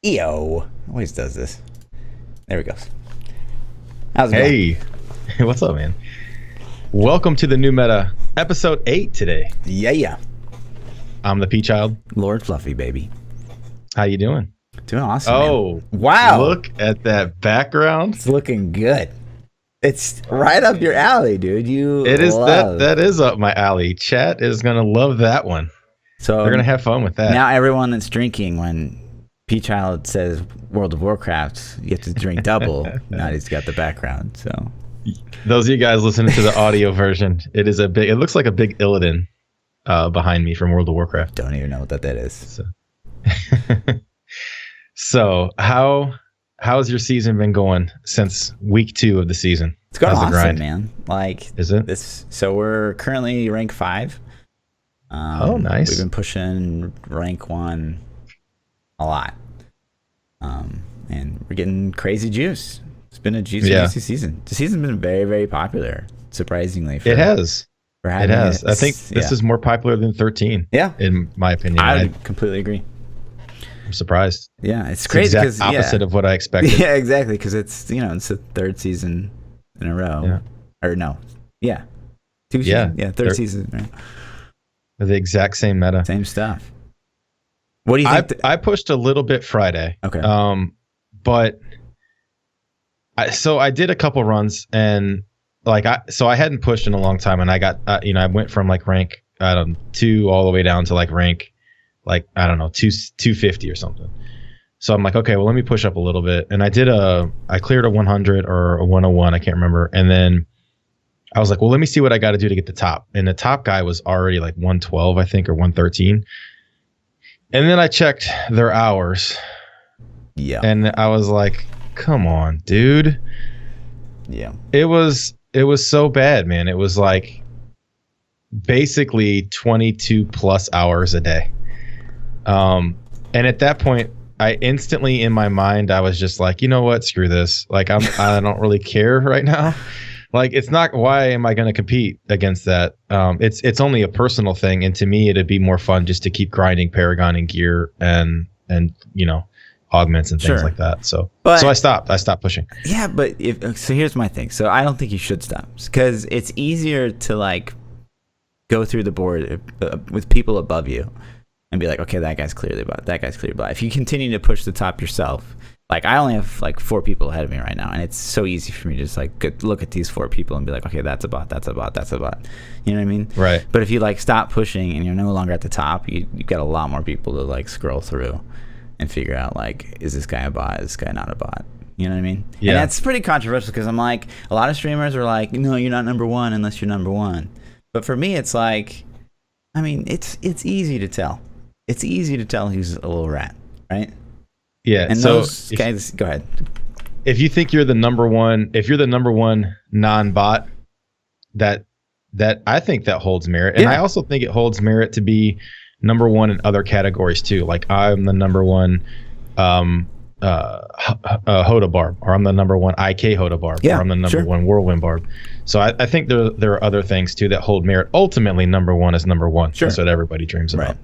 EO always does this. There we go. How's it going? Hey, what's up, man? Welcome to the new meta, episode 8 today. Yeah. I'm the ThaPChild. Lord Fluffy, baby. How you doing? Doing awesome. Oh, man. Wow! Look at that background. It's looking good. It's right up your alley, dude. It is that is up my alley. Chat is gonna love that one. So they're gonna have fun with that. Now everyone that's drinking when ThaPChild says World of Warcraft, you have to drink double. Now he's got the background. So those of you guys listening to the audio version, it looks like a big Illidan behind me from World of Warcraft. Don't even know what that is. So how's your season been going since week 2 of the season? It's going awesome, grind? man. Like, is it? So we're currently rank 5. Oh, nice. We've been pushing rank 1 a lot. And we're getting crazy juice. It's been a juicy season. The season's been very, very popular, surprisingly. It has. It has. I think this is more popular than 13. Yeah. In my opinion. I completely agree. I'm surprisd. Yeah, it's crazy because opposite of what I expected. Yeah, exactly. Because it's it's the 3rd season in a row. Yeah. Or no. Yeah. 2 seasons. Yeah, 3rd season. Right? The exact same meta. Same stuff. What do you think? I pushed a little bit Friday. Okay. But I did a couple runs and I hadn't pushed in a long time and I got I went from like rank 2 all the way down to like rank 250 or something. So I'm like, okay, well let me push up a little bit. And I cleared a 100 or a 101, I can't remember. And then I was like, well, let me see what I got to do to get the top. And the top guy was already like 112, I think, or 113. And then I checked their hours. Yeah. And I was like, come on, dude. Yeah. It was so bad, man. It was like basically 22 plus hours a day. And at that point, I instantly in my mind, I was just like, you know what? Screw this. Like, I don't really care right now. Like, it's not, why am I going to compete against that? It's only a personal thing. And to me, it'd be more fun just to keep grinding Paragon and gear and augments and things like that. So I stopped pushing. Yeah. But so here's my thing. So I don't think you should stop because it's easier to like go through the board with people above you and be like, okay, that guy's clearly bot. That guy's clearly bot. If you continue to push the top yourself, like I only have like 4 people ahead of me right now, and it's so easy for me to just like look at these 4 people and be like, okay, that's a bot, that's a bot, that's a bot. You know what I mean? Right. But if you like stop pushing and you're no longer at the top, you've got a lot more people to like scroll through and figure out like, is this guy a bot? Is this guy not a bot? You know what I mean? Yeah. And that's pretty controversial because I'm like, a lot of streamers are like, no, you're not number 1 unless you're number 1. But for me, it's like, I mean, it's easy to tell. It's easy to tell who's a little rat, right? Yeah. And so those guys, go ahead. If you think you're the number 1, if you're the number 1 non-bot, that I think that holds merit. And I also think it holds merit to be number 1 in other categories too. Like I'm the number 1 Hoda Barb, or I'm the number 1 IK Hoda Barb, or I'm the number 1 Whirlwind Barb. So I think there are other things too that hold merit. Ultimately, number 1 is number 1. Sure. That's what everybody dreams about.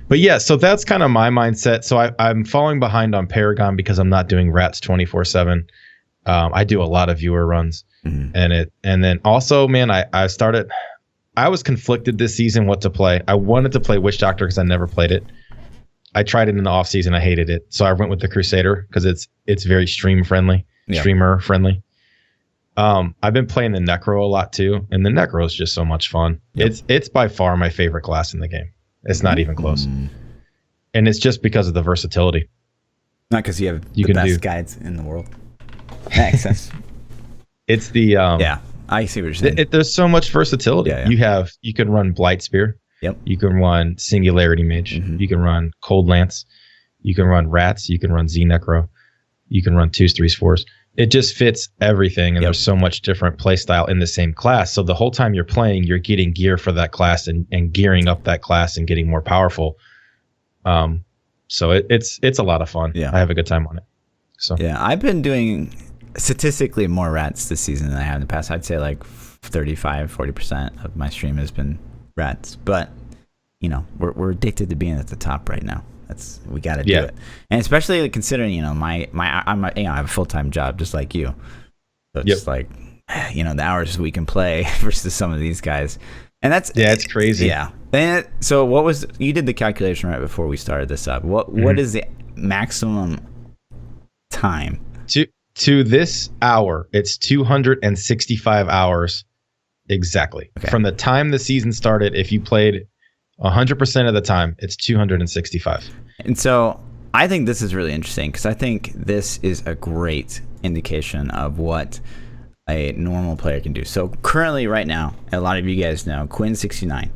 But yeah, so that's kind of my mindset. So I'm falling behind on Paragon because I'm not doing rats 24/7. I do a lot of viewer runs, and then also, man, I was conflicted this season what to play. I wanted to play Witch Doctor because I never played it. I tried it in the off season. I hated it, so I went with the Crusader because it's very streamer friendly. I've been playing the Necro a lot too, and the Necro is just so much fun. It's by far my favorite class in the game. It's not even close. And it's just because of the versatility. Not because you have the best guides in the world. That makes sense. It's the yeah, I see what you're saying. There's so much versatility. You can run Blight Spear. Yep. You can run Singularity Mage. You can run Cold Lance. You can run Rats. You can run Z Necro. You can run 2s, 3s, 4s. It just fits everything, and there's so much different play style in the same class. So the whole time you're playing, you're getting gear for that class and gearing up that class and getting more powerful. So it's a lot of fun. I have a good time on it. So I've been doing statistically more rats this season than I have in the past. I'd say like 35-40% of my stream has been rats, but you know we're addicted to being at the top right now. We got to do it. And especially considering, you know, I have a full-time job just like you. So it's just like, you know, the hours we can play versus some of these guys. And that's it's crazy. Yeah. And so you did the calculation right before we started this up. What is the maximum time? To this hour, it's 265 hours exactly. Okay. From the time the season started, if you played 100% of the time, it's 265. And so I think this is really interesting because I think this is a great indication of what a normal player can do. So currently, right now, a lot of you guys know Quinn69,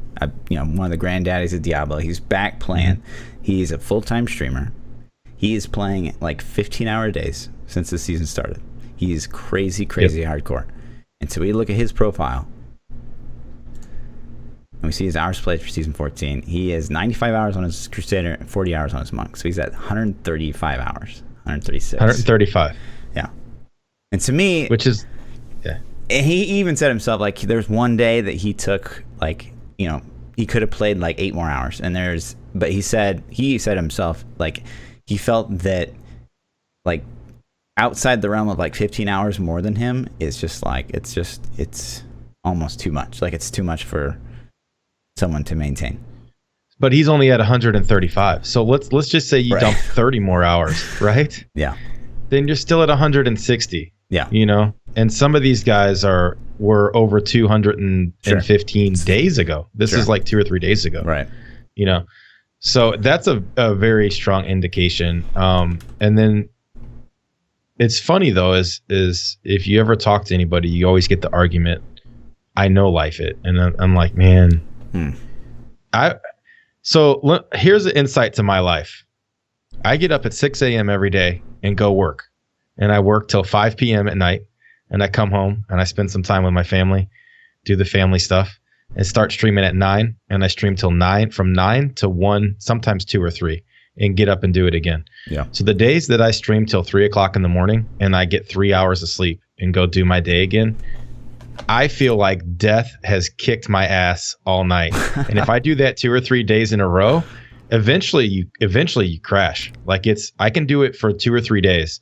you know, one of the granddaddies of Diablo. He's back playing. He's a full-time streamer. He is playing like 15-hour days since the season started. He's crazy hardcore. And so we look at his profile, and we see his hours played for season 14. He has 95 hours on his Crusader and 40 hours on his Monk. So he's at 135 hours, 136. 135. Yeah. And to me, which is, and he even said himself, like, there's one day that he took, like, you know, he could have played like 8 more hours. But he said himself, like, he felt that, like, outside the realm of like 15 hours more than him is just like, it's almost too much. Like, it's too much for someone to maintain. But he's only at 135. So let's just say you dump 30 more hours, right? Yeah. Then you're still at 160. Yeah. You know, and some of these guys were over 215 days ago. This is like 2 or 3 days ago. Right. You know, so that's a very strong indication. And then it's funny though, is if you ever talk to anybody, you always get the argument, I know life it. And I'm like, man, so here's an insight to my life. I get up at 6 a.m. every day and go work. And I work till 5 p.m. at night. And I come home and I spend some time with my family, do the family stuff, and start streaming at 9. And I stream till 9, from 9 to 1, sometimes 2 or 3, and get up and do it again. Yeah. So the days that I stream till 3 o'clock in the morning and I get 3 hours of sleep and go do my day again, I feel like death has kicked my ass all night. And if I do that 2 or 3 days in a row, eventually you crash. Like, I can do it for 2 or 3 days.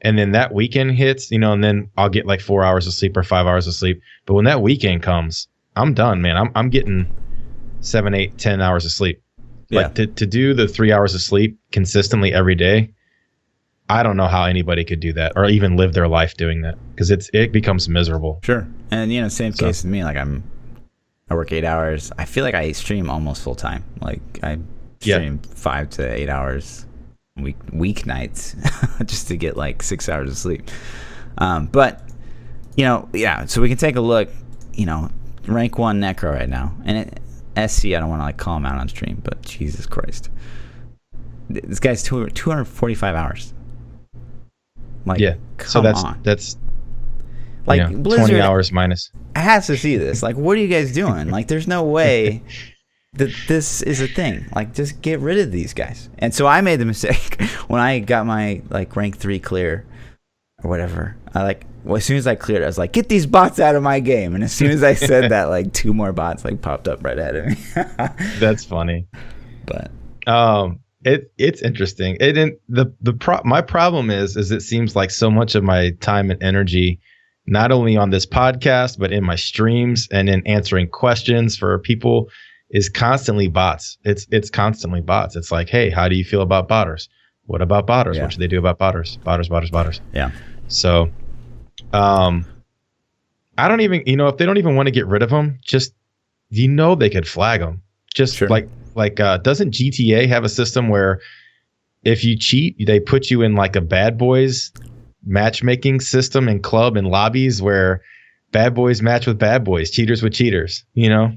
And then that weekend hits, you know, and then I'll get like 4 hours of sleep or 5 hours of sleep. But when that weekend comes, I'm done, man. I'm getting 7, 8, 10 hours of sleep. Like, to do the 3 hours of sleep consistently every day, I don't know how anybody could do that or even live their life doing that, because it becomes miserable. Sure. And, you know, same case with me. Like, I work 8 hours. I feel like I stream almost full time. Like, I stream 5 to 8 hours weeknights just to get like 6 hours of sleep. But, you know, so we can take a look, you know, rank 1 Necro right now. And SC, I don't want to like call him out on stream, but Jesus Christ. This guy's 245 hours. Like, so that's like, you know, Blizzard 20 hours minus. Has to see this. Like, what are you guys doing? Like, there's no way that this is a thing. Like, just get rid of these guys. And so I made the mistake when I got my like rank 3 clear or whatever. As soon as I cleared, I was like, get these bots out of my game. And as soon as I said that, like 2 more bots like popped up right ahead of me. That's funny. But it's interesting. My problem is it seems like so much of my time and energy, not only on this podcast, but in my streams and in answering questions for people, is constantly bots. It's constantly bots. It's like, hey, how do you feel about botters? What about botters? What should they do about botters? Botters. Yeah. So, I don't even, you know, if they don't even want to get rid of them, just, you know, they could flag them. Just like doesn't GTA have a system where if you cheat, they put you in like a bad boys matchmaking system and club and lobbies where bad boys match with bad boys, cheaters with cheaters, you know?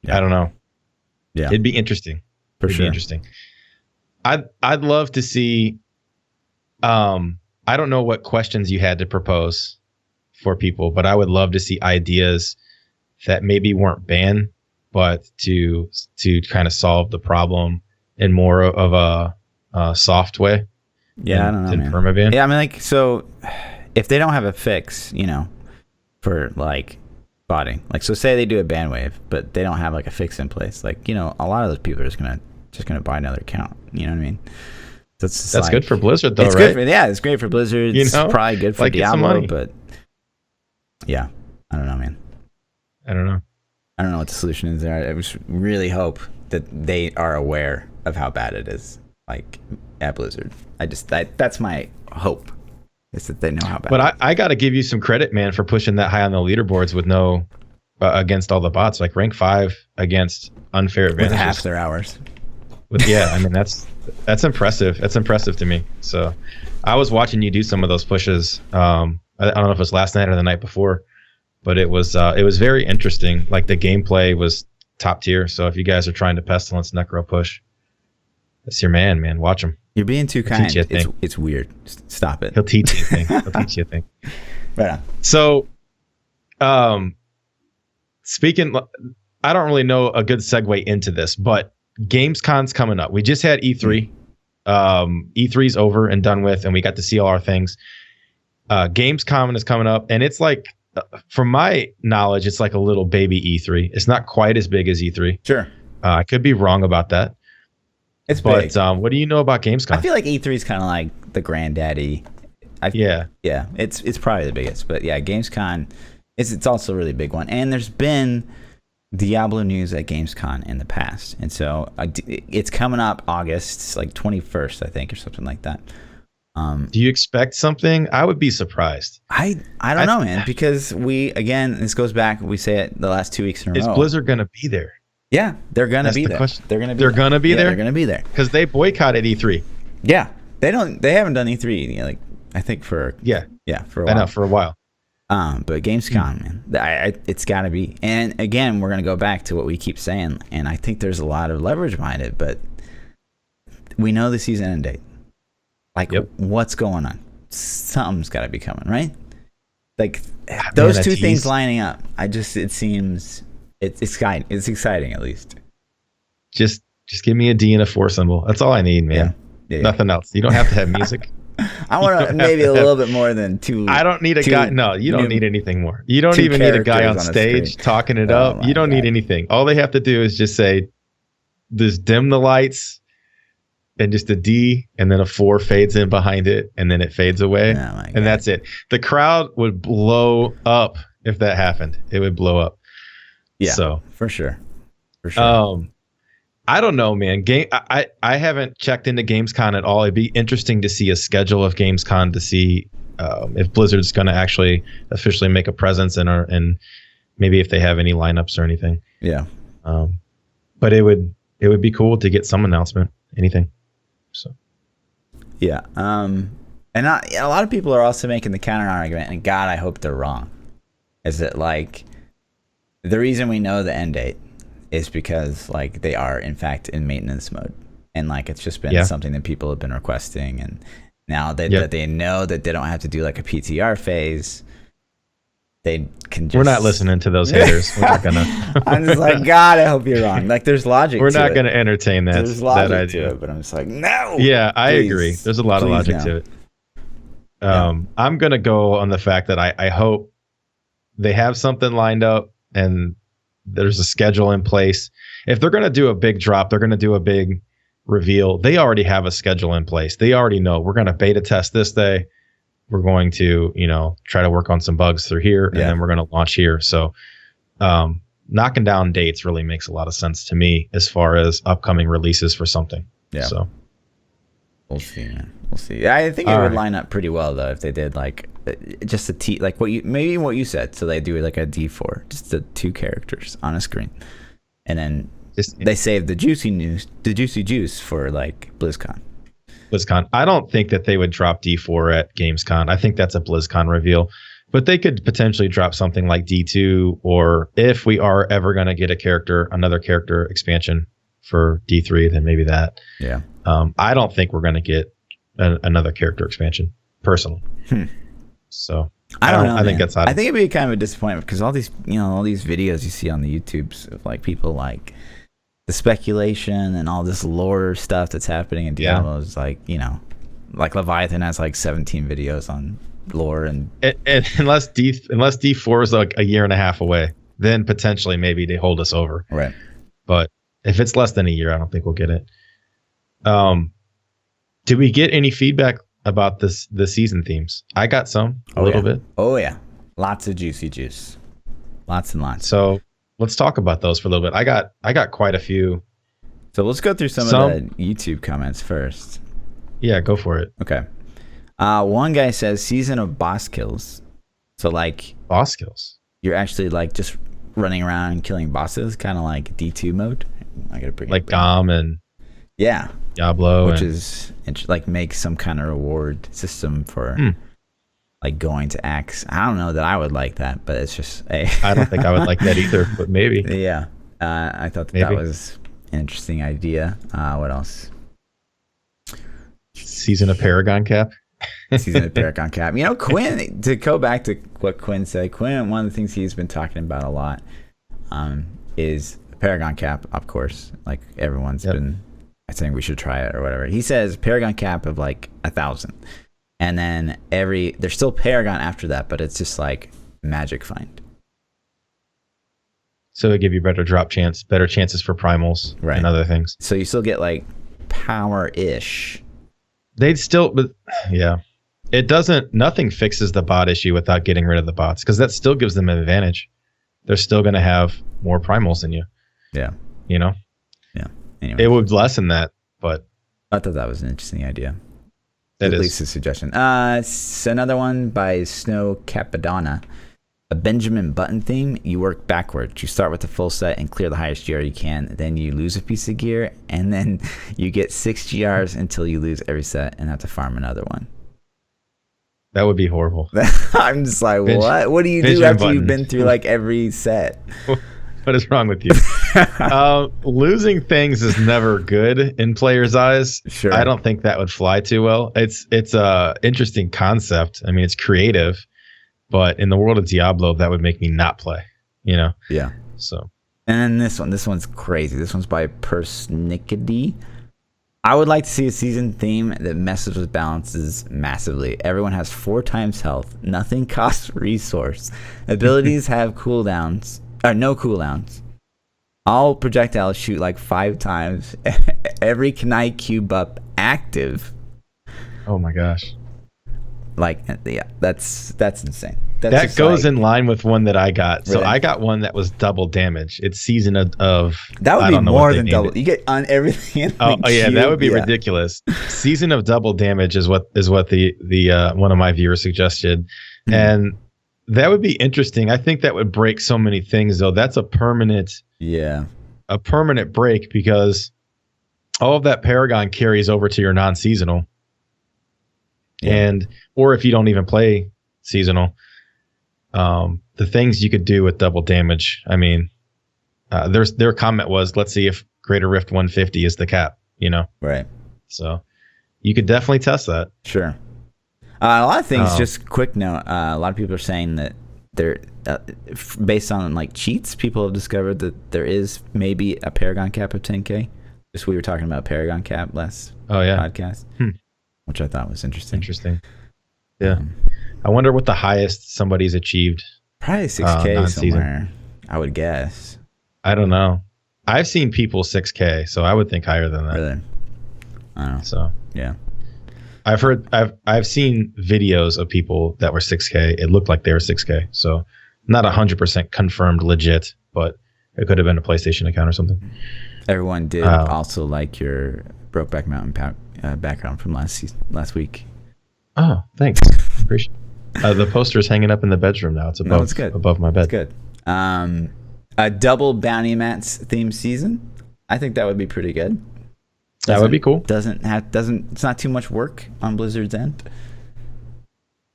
I don't know. Yeah. It'd be interesting. It'd be interesting. I'd love to see, I don't know what questions you had to propose for people, but I would love to see ideas that maybe weren't banned, but to kind of solve the problem in more of a soft way. Yeah, I don't know, man. Permaban. Yeah, I mean, like, so if they don't have a fix, you know, for like botting, like, so say they do a ban wave, but they don't have like a fix in place, like, you know, a lot of those people are just gonna just gonna buy another account. You know what I mean? That's like, good for Blizzard, though, it's right? Good it's great for Blizzard. It's probably good for Diablo, but yeah, I don't know, man. I don't know what the solution is there. I just really hope that they are aware of how bad it is, like at Blizzard. That's my hope, is that they know how bad. But I got to give you some credit, man, for pushing that high on the leaderboards with no against all the bots, like rank 5 against unfair advantages with half their hours. I mean that's impressive. That's impressive to me. So I was watching you do some of those pushes. I don't know if it was last night or the night before, but it was very interesting. Like the gameplay was top tier. So if you guys are trying to Pestilence Necro push, that's your man. Watch him. You're being too kind. It's weird. Stop it. He'll teach you a thing. Right on. So, speaking, I don't really know a good segue into this, but Gamescom's coming up. We just had E3. E3's over and done with, and we got to see all our things. Gamescom is coming up, and it's like, from my knowledge, it's like a little baby E3. It's not quite as big as E3. Sure. I could be wrong about that. It's big. But what do you know about Gamescom? I feel like E3 is kind of like the granddaddy. Yeah, it's probably the biggest. But yeah, Gamescom, it's also a really big one. And there's been Diablo news at Gamescom in the past, and so it's coming up August, like 21st, I think, or something like that. Do you expect something? I would be surprised. I don't know, man, because this goes back. We say it the last 2 weeks in a row. Is Blizzard gonna be there? Yeah, they're gonna be there. They're gonna be there. They're gonna be there because they boycotted E3. Yeah, they haven't done E3 like I think for a while. I know, for a while. But Gamescom, man, it's got to be. And again, we're gonna go back to what we keep saying, and I think there's a lot of leverage behind it. But we know the season end date. Like, what's going on? Something's got to be coming, right? Like those two things lining up. It seems it's exciting. It's exciting, at least. Just give me a D and a 4 symbol. That's all I need, man. Yeah. Nothing else. You don't have to have music. I want maybe a little bit more than two. I don't need a guy. No, you don't need anything more. You don't even need a guy on stage talking it up. You don't need anything. All they have to do is just say, just dim the lights, and just a D, and then a 4 fades in behind it, and then it fades away, and that's it. The crowd would. Up if that happened. It would blow up. Yeah, so for sure. I don't know, man. I haven't checked into Gamescom at all. It'd be interesting to see a schedule of Gamescom to see if Blizzard's going to actually officially make a presence and maybe if they have any lineups or anything. Yeah. But it would be cool to get some announcement, anything. So. Yeah. And a lot of people are also making the counter argument, and God, I hope they're wrong. Is that like the reason we know the end date is because like they are in fact in maintenance mode, and like it's just been something that people have been requesting, and now that they know that they don't have to do like a PTR phase, they can just... We're not listening to those haters. We're not gonna. I'm just like, God, I hope you're wrong. Like there's logic. We're not going to entertain that. There's logic that idea. to it, but I'm just like, no. Yeah, I agree. There's a lot of logic to it. I'm going to go on the fact that I hope they have something lined up and there's a schedule in place. If they're going to do a big drop, they're going to do a big reveal. They already have a schedule in place. They already know we're going to beta test this day. We're going to, try to work on some bugs through here, and then we're going to launch here. So, knocking down dates really makes a lot of sense to me as far as upcoming releases for something. Yeah. So, we'll see, man. We'll see. I think it would line up pretty well though if they did like just a T, like what you said. So they do like a D4, just the 2 characters on a screen, and then they save the juicy juice for like BlizzCon. I don't think that they would drop D4 at Gamescom. I think that's a BlizzCon reveal, but they could potentially drop something like D2, or if we are ever going to get another character expansion for D3, then maybe that. Yeah. I don't think we're going to get another character expansion personally. So I don't know. I think that's. I think it'd be kind of a disappointment because all these videos you see on the YouTubes of like people like the speculation and all this lore stuff that's happening in Diablo is like, like Leviathan has like 17 videos on lore and unless D4 is like a year and a half away, then potentially maybe they hold us over. Right. But If it's less than a year, I don't think we'll get it. Did we get any feedback about the season themes? I got some, a little bit. Oh yeah, lots of juicy juice, lots and lots. So let's talk about those for a little bit. I got quite a few. So let's go through some of the YouTube comments first. Yeah, go for it. Okay. One guy says season of boss kills. So like boss kills. You're actually like just running around and killing bosses, kind of like D2 mode. I gotta bring like Dom and Diablo, which is like make some kind of reward system for like going to Axe. I don't know that I would like that, but it's just I don't think I would like that either, but maybe. Yeah, I thought that was an interesting idea. What else? Season of Paragon Cap. Season of Paragon Cap. You know, Quinn, to go back to what Quinn said, Quinn, one of the things he's been talking about a lot is Paragon Cap, of course. Like everyone's been saying we should try it or whatever. He says Paragon Cap of like 1,000. And then there's still Paragon after that, but it's just like magic find. So they give you better drop chance, better chances for primals and other things. So you still get like power-ish. They'd still, but yeah, it doesn't, nothing fixes the bot issue without getting rid of the bots, because that still gives them an advantage. They're still going to have more primals than you. Yeah. You know? Yeah. Anyway. It would lessen that, but. I thought that was an interesting idea. At least a suggestion. It's another one by Snow Capadonna. A Benjamin Button theme, you work backwards. You start with the full set and clear the highest GR you can. Then you lose a piece of gear, and then you get 6 GRs until you lose every set and have to farm another one. That would be horrible. I'm just like, what? What do you do after you've been through like every set? What is wrong with you? Losing things is never good in players' eyes. Sure. I don't think that would fly too well. It's a interesting concept. I mean, it's creative. But in the world of Diablo, that would make me not play, you know? Yeah. So. And then this one's crazy. This one's by Persnickety. I would like to see a season theme that messes with balances massively. Everyone has 4 times health. Nothing costs resource. Abilities have cooldowns, or no cooldowns. All projectiles shoot like 5 times. Every Kanai cube up active. Oh my gosh. Like, yeah, that's insane. That goes in line with one that I got. So I got one that was double damage. It's season of that would be more than double. You get on everything. Oh yeah, that would be ridiculous. Season of double damage is what the one of my viewers suggested, and that would be interesting. I think that would break so many things, though. That's a permanent break, because all of that Paragon carries over to your non-seasonal. And or if you don't even play seasonal, the things you could do with double damage. I mean, their comment was, let's see if Greater Rift 150 is the cap, you know? Right. So you could definitely test that. Sure. A lot of things, just quick note, a lot of people are saying that they're based on like cheats, people have discovered that there is maybe a Paragon cap of 10K. Just we were talking about Paragon cap last podcast. Which I thought was interesting. Yeah. I wonder what the highest somebody's achieved. Probably 6K somewhere, I would guess. I don't know. I've seen people 6K, so I would think higher than that. Really? I don't know. So, yeah. I've seen videos of people that were 6K. It looked like they were 6K. So, not 100% confirmed legit, but it could have been a PlayStation account or something. Everyone did also like your Brokeback Mountain background from last week. Oh, thanks. Appreciate it. The poster is hanging up in the bedroom now. It's above my bed. It's good. A double Bounty Mats theme season. I think that would be pretty good. That would be cool. It's not too much work on Blizzard's end.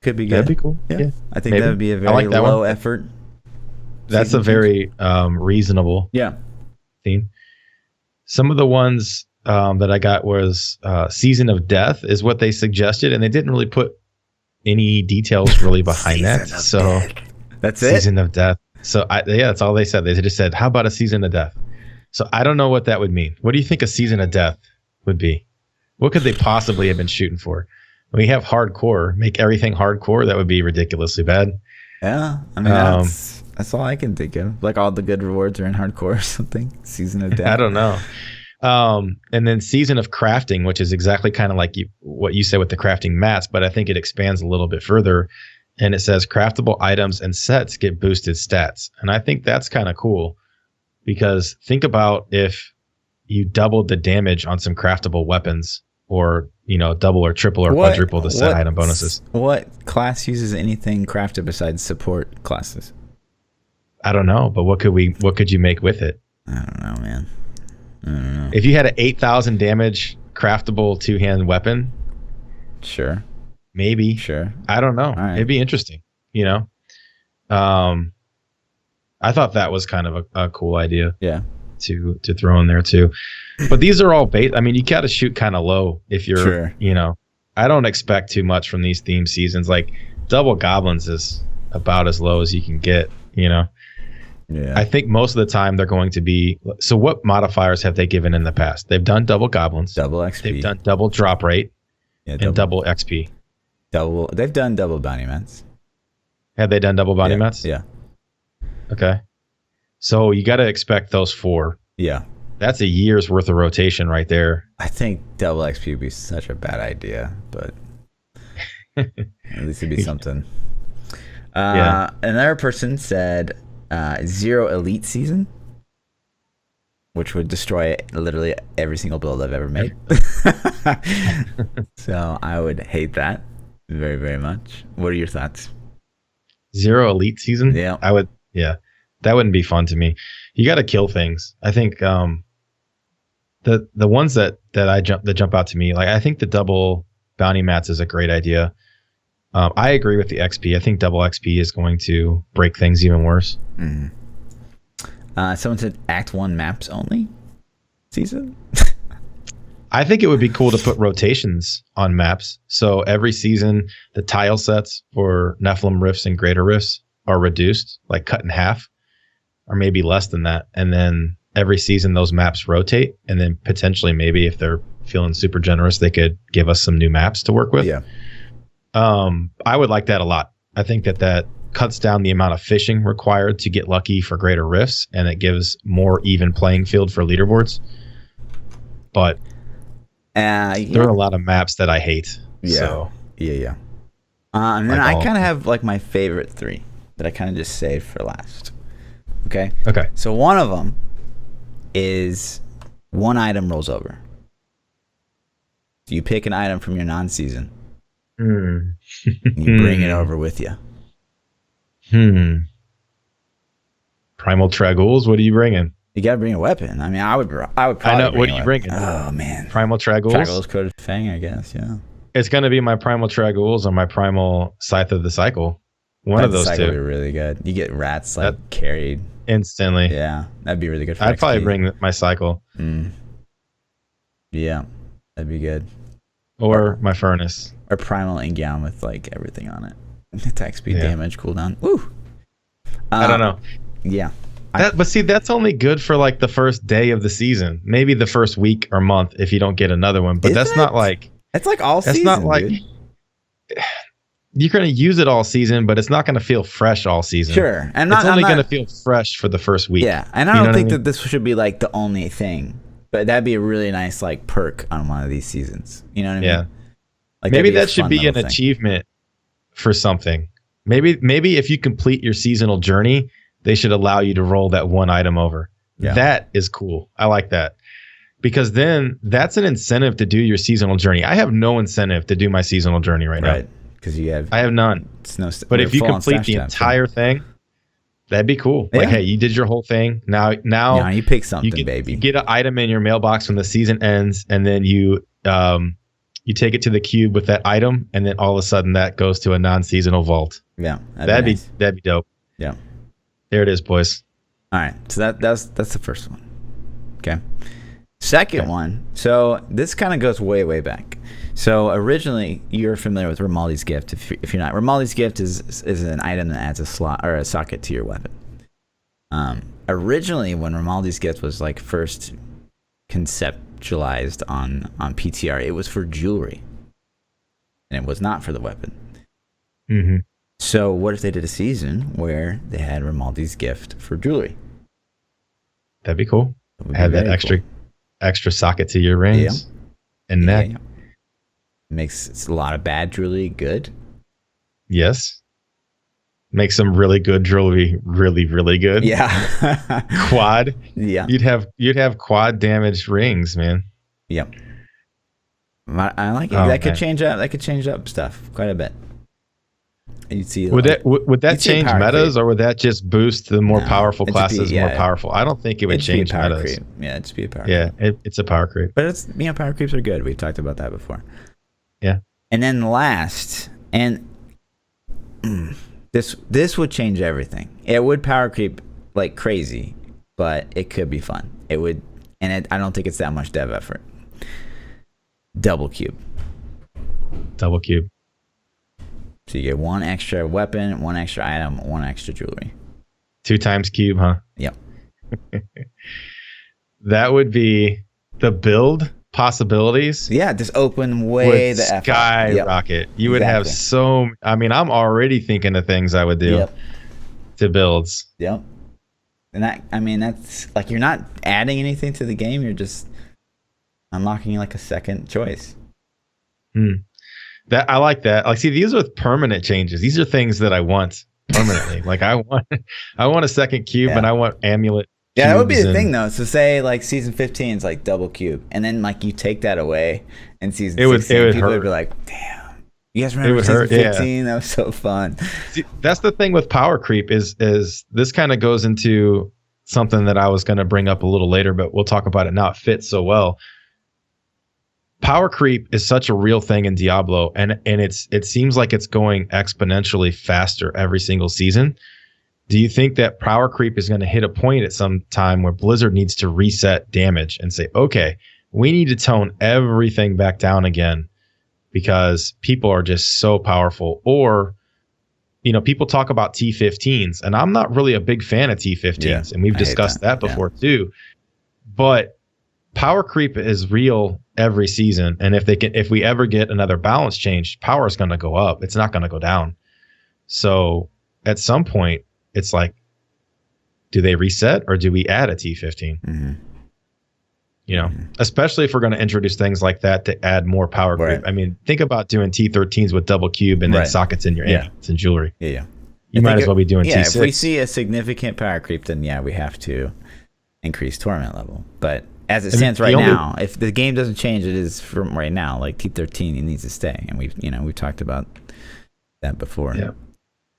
Could be good. That'd be cool. Yeah. I think that would be a very low effort. That's a very reasonable theme. Some of the ones that I got was Season of Death is what they suggested, and they didn't really put any details really behind that. So that's it. Season of Death. So that's all they said. They just said, "How about a Season of Death?" So I don't know what that would mean. What do you think a Season of Death would be? What could they possibly have been shooting for? When we have hardcore, make everything hardcore. That would be ridiculously bad. Yeah, I mean That's all I can think of. Like all the good rewards are in hardcore or something. Season of Death. I don't know. And then Season of Crafting, which is exactly kind of like what you said with the crafting mats, but I think it expands a little bit further. And it says craftable items and sets get boosted stats. And I think that's kind of cool because think about if you doubled the damage on some craftable weapons or, double or triple or quadruple the set item bonuses. What class uses anything crafted besides support classes? I don't know, but what could you make with it? I don't know, man. I don't know. If you had an 8,000 damage craftable two-hand weapon, sure. Maybe. Sure. I don't know. Right. It'd be interesting, I thought that was kind of a cool idea. Yeah. To throw in there too. But these are all bait. I mean, you got to shoot kind of low if you're, sure. I don't expect too much from these theme seasons. Like double goblins is about as low as you can get, Yeah. I think most of the time they're going to be. So what modifiers have they given in the past? They've done double goblins. Double XP. They've done double drop rate. Yeah, and double XP. They've done double bounty mats. Have they done double bounty mats? Yeah. Okay. So you got to expect those 4. Yeah. That's a year's worth of rotation right there. I think double XP would be such a bad idea, but at least it'd be something. Yeah. Another person said 0 elite season, which would destroy literally every single build I've ever made. So I would hate that very, very much. What are your thoughts? 0 elite season? Yeah. I would. Yeah. That wouldn't be fun to me. You got to kill things. I think the ones that jump out to me, like I think the double bounty mats is a great idea. I agree with the XP. I think double XP is going to break things even worse. Mm. Someone said Act 1 maps only season. I think it would be cool to put rotations on maps. So every season, the tile sets for Nephilim Rifts and Greater Rifts are reduced, like cut in half, or maybe less than that. And then every season, those maps rotate. And then potentially, maybe if they're feeling super generous, they could give us some new maps to work with. Yeah. I would like that a lot. I think that cuts down the amount of fishing required to get lucky for Greater Rifts, and it gives more even playing field for leaderboards. But there are a lot of maps that I hate. Yeah. So. Yeah. And then I kind of have like my favorite 3 that I kind of just saved for last. Okay. So one of them is one item rolls over. So you pick an item from your non-season. You bring it over with you. Primal Tragouls, what are you bringing? You gotta bring a weapon. I mean, I would probably. I know. What are you bringing? Oh man, Primal Tragouls. Tragouls Coated Fang, I guess. Yeah. It's gonna be my Primal Tragouls or my Primal Scythe of the Cycle. One of those two. Would be really good. You get rats like carried instantly. Yeah, that'd be really good. For I'd XP. probably bring my Cycle. Yeah, that'd be good. Or my Furnace. Or Primal Ingown with like everything on it. Attack speed, damage, cooldown. Woo. I don't know. Yeah. But see, that's only good for like the first day of the season. Maybe the first week or month if you don't get another one. But that's not like. It's like all season. That's not like. Dude. You're going to use it all season, but it's not going to feel fresh all season. Sure. And it's only going to feel fresh for the first week. Yeah. And I don't think that this should be like the only thing. But that'd be a really nice like perk on one of these seasons. You know what I mean? Yeah. Like, maybe that should be an achievement for something. Maybe if you complete your seasonal journey, they should allow you to roll that one item over. Yeah. That is cool. I like that. Because then that's an incentive to do your seasonal journey. I have no incentive to do my seasonal journey right now. Right. Because I have none. But if you complete the entire thing, that'd be cool. Yeah. Like, hey, you did your whole thing. Now you pick something, baby. You get an item in your mailbox when the season ends, and then you take it to the cube with that item, and then all of a sudden that goes to a non-seasonal vault. Yeah, that'd be dope. Yeah, there it is, boys. All right, so that's the first one. Okay, second one. So this kind of goes way back. So originally, you're familiar with Romaldi's Gift. If you're not, Romaldi's Gift is an item that adds a slot or a socket to your weapon. Originally, when Romaldi's Gift was like first conceptualized on PTR, it was for jewelry, and it was not for the weapon. Mm-hmm. So what if they did a season where they had Romaldi's gift for jewelry? That'd be cool. That would be Have that very extra socket to your rings and neck. Yeah. Makes a lot of bad jewelry good. Yes. Make some really good jewelry really, really good. Yeah. Quad. Yeah. You'd have quad damaged rings, man. Yep. I like it. Oh, That could man. change up. That could change up stuff quite a bit. You'd see. Would that see a change power metas, creep. or would that just boost the more No, powerful it'd classes be- yeah, more powerful? I don't think it would It'd be a change power metas. creep. Yeah, it'd just be a power Yeah, creep. it's a power creep. But it's power creeps are good. We've talked about that before. Yeah. And then last, and this would change everything. It would power creep like crazy, but it could be fun. It would, and I don't think it's that much dev effort. Double cube. Double cube. So you get one extra weapon, one extra item, one extra jewelry. 2 times cube, huh? Yep. That would be the build possibilities. Yeah, just open way Would the F up. skyrocket. You would have Exactly. I'm already thinking of things I would do Yep. to builds. Yep. And that's like you're not adding anything to the game. You're just unlocking like a second choice. That I like that. Like, see, these are permanent changes. These are things that I want permanently. Like, I want a second cube, and I want amulet. Yeah, that would be the cubes thing though. So say like season 15 is like double cube, and then like you take that away, and season 16 people would be like, "Damn, you guys remember season 15? That was so fun." See, that's the thing with power creep is this kind of goes into something that I was going to bring up a little later, but we'll talk about it now. It fits so well. Power creep is such a real thing in Diablo, and it seems like it's going exponentially faster every single season. Do you think that power creep is going to hit a point at some time where Blizzard needs to reset damage and say, okay, we need to tone everything back down again because people are just so powerful? Or, people talk about T15s, and I'm not really a big fan of T15s, and we've discussed that before too. But power creep is real every season, and if we ever get another balance change, power is going to go up. It's not going to go down. So at some point, it's like, do they reset or do we add a T15? Mm-hmm. Especially if we're going to introduce things like that to add more power creep. I mean, think about doing T13s with double cube and then sockets in your amulets and jewelry. Yeah. You might as well be doing T6. If we see a significant power creep, then we have to increase tournament level. But as it stands right now, if the game doesn't change, it is from right now. Like T13, it needs to stay, and we've talked about that before. Yeah.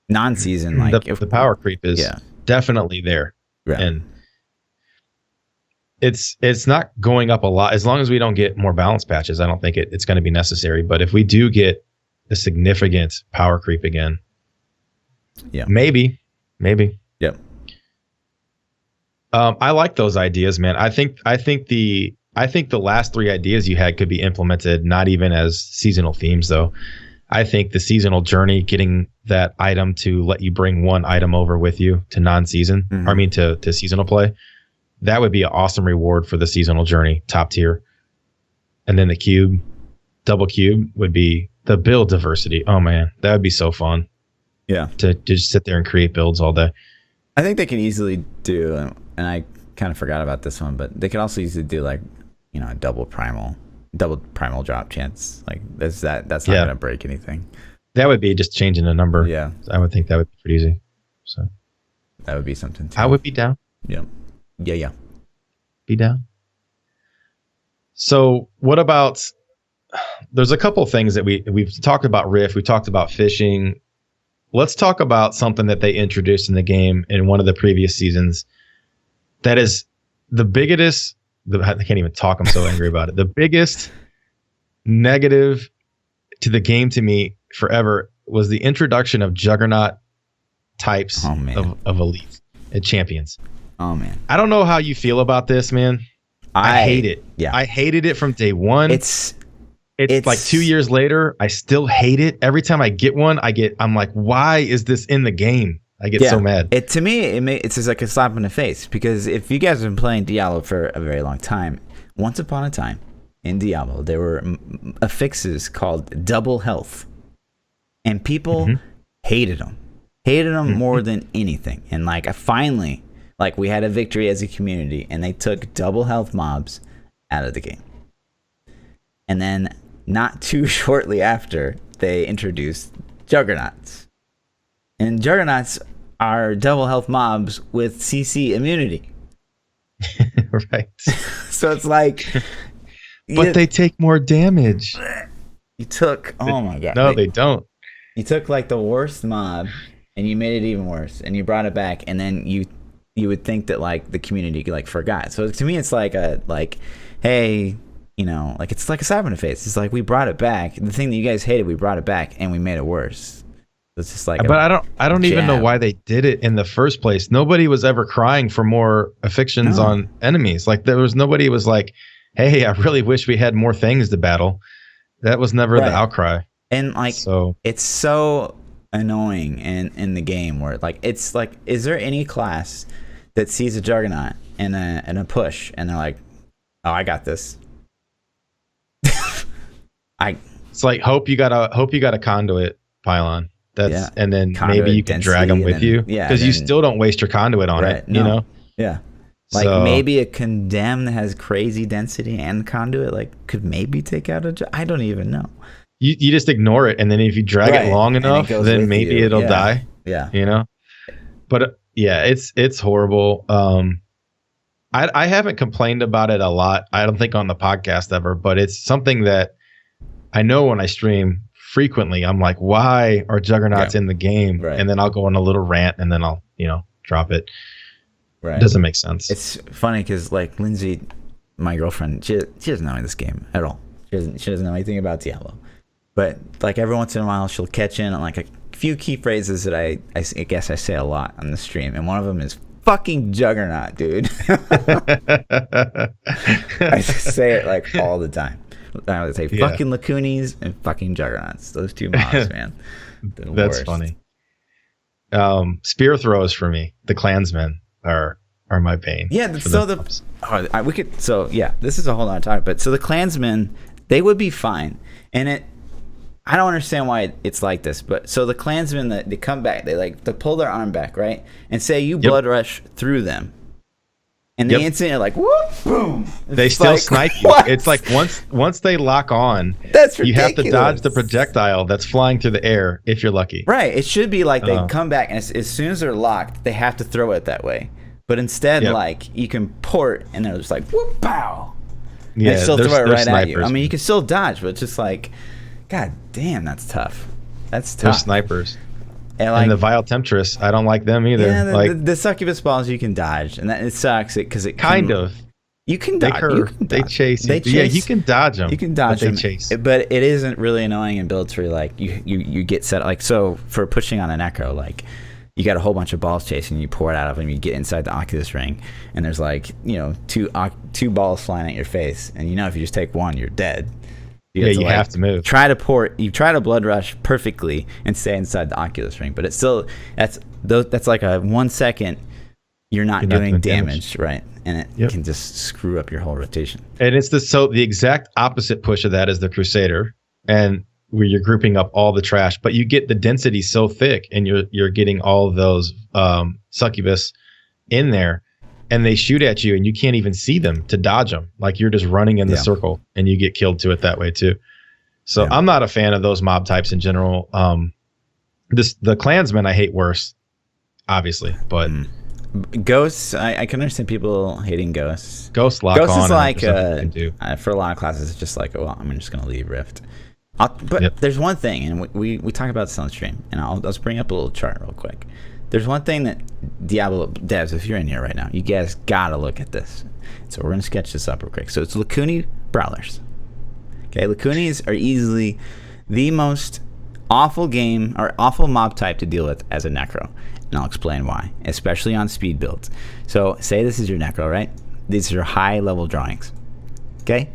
Non-season, like the power creep is definitely there, and it's not going up a lot. As long as we don't get more balance patches, I don't think it's going to be necessary. But if we do get a significant power creep again, maybe. Yep. I like those ideas, man. I think the last 3 ideas you had could be implemented, not even as seasonal themes, though. I think the seasonal journey, getting that item to let you bring one item over with you to non-season, to seasonal play, that would be an awesome reward for the seasonal journey, top tier. And then the double cube would be the build diversity. Oh man, that would be so fun. Yeah. To just sit there and create builds all day. I think they can easily do, and I kind of forgot about this one, but they could also easily do like, a double primal drop chance. Like that's not going to break anything. That would be just changing the number. Yeah. I would think that would be pretty easy. So that would be something too. I would be down. Yeah. Yeah. Be down. So what about, there's a couple of things that we've talked about Rift, we talked about fishing. Let's talk about something that they introduced in the game in one of the previous seasons. That is the biggest, I can't even talk, I'm so angry about it. The biggest negative to the game to me forever was the introduction of Juggernaut types of elites and champions. Oh man. I don't know how you feel about this, man. I hate it. Yeah. I hated it from day one. It's like 2 years later, I still hate it. Every time I get one, I'm like, why is this in the game? I get so mad. To me, it's just like a slap in the face, because if you guys have been playing Diablo for a very long time, once upon a time in Diablo, there were affixes called double health. And people Hated them more than anything. And like I finally, like we had a victory as a community, and they took double health mobs out of the game. And then not too shortly after, they introduced Juggernauts. And Juggernauts are double health mobs with CC immunity. Right. So it's like, but they take more damage. You took, oh my god. No, they don't. You took like the worst mob and you made it even worse, and you brought it back, and then you would think that like the community like forgot. So to me, it's like hey, you know, like it's like a slap in the face. It's like we brought it back. The thing that you guys hated, we brought it back and we made it worse. It's just like, but I don't even know why they did it in the first place. Nobody was ever crying for more affixes on enemies. Like there was nobody was like, hey, I really wish we had more things to battle. That was never the outcry. And like, so it's so annoying in the game where like it's like, is there any class that sees a Juggernaut and a push and they're like, oh, I got this. It's like hope you got a conduit pylon. And then conduit, maybe you can drag them with you. Yeah, because you still don't waste your conduit on it. No. You know. Yeah. Like maybe a condemn that has crazy density and conduit like could maybe take out I don't even know. You just ignore it, and then if you drag it long enough, then maybe it'll die. Yeah. You know. But yeah, it's horrible. I haven't complained about it a lot. I don't think on the podcast ever, but it's something that I know when I stream frequently. I'm like, why are Juggernauts in the game? Right. And then I'll go on a little rant, and then I'll drop it. Right. It doesn't make sense. It's funny because like Lindsay, my girlfriend, she doesn't know this game at all. She doesn't know anything about Diablo. But like every once in a while, she'll catch in on like a few key phrases that I guess I say a lot on the stream, and one of them is fucking Juggernaut, dude. I say it like all the time. I would say fucking Lacunis and fucking Juggernauts. Those two mobs, man. That's funny. Spear throws for me. The clansmen are my bane. Yeah. This is a whole other topic. But so the clansmen, they would be fine, and I don't understand why it's like this, but so the clansmen that they come back, they pull their arm back, right, and say you blood rush through them, and the instant you're like, whoop, boom, they still snipe you. What? It's like once they lock on, that's ridiculous. You have to dodge the projectile that's flying through the air if you're lucky. Right. It should be like they come back, and as soon as they're locked, they have to throw it that way. But instead, like you can port, and they're just like whoop, pow, yeah, and still throw it right at you. I mean, you can still dodge, but it's just like, god damn, that's tough. That's tough. They're snipers. And the Vile Temptress, I don't like them either. Yeah, the succubus balls you can dodge, and it sucks because it kind of. You can dodge. They chase you. Yeah, you can dodge them. You can dodge them. They chase. But it isn't really annoying in builds where like you get set like so for pushing on an echo, like you got a whole bunch of balls chasing you, pour it out of them, you get inside the Oculus ring, and there's like two balls flying at your face, and if you just take one, you're dead. You have to move. Try to blood rush perfectly and stay inside the Oculus ring, but it's still that's like a 1 second you're not doing damage, right? And it can just screw up your whole rotation. And it's the exact opposite push of that is the Crusader, and where you're grouping up all the trash, but you get the density so thick, and you're getting all of those succubus in there. And they shoot at you, and you can't even see them to dodge them. Like you're just running in the circle, and you get killed to it that way too. So I'm not a fan of those mob types in general. The clansmen I hate worse, obviously, but ghosts. I can understand people hating ghosts. Ghosts lock ghosts on. Is like for a lot of classes, it's just like, well, I'm just gonna leave Rift. But there's one thing, and we talk about this on the stream, and I'll just bring up a little chart real quick. There's one thing that Diablo devs, if you're in here right now, you guys gotta look at this. So we're gonna sketch this up real quick. So it's Lacuni brawlers. Okay, Lacunis are easily the most awful game or awful mob type to deal with as a necro, and I'll explain why, especially on speed builds. So say this is your necro, right? These are your high level drawings. Okay,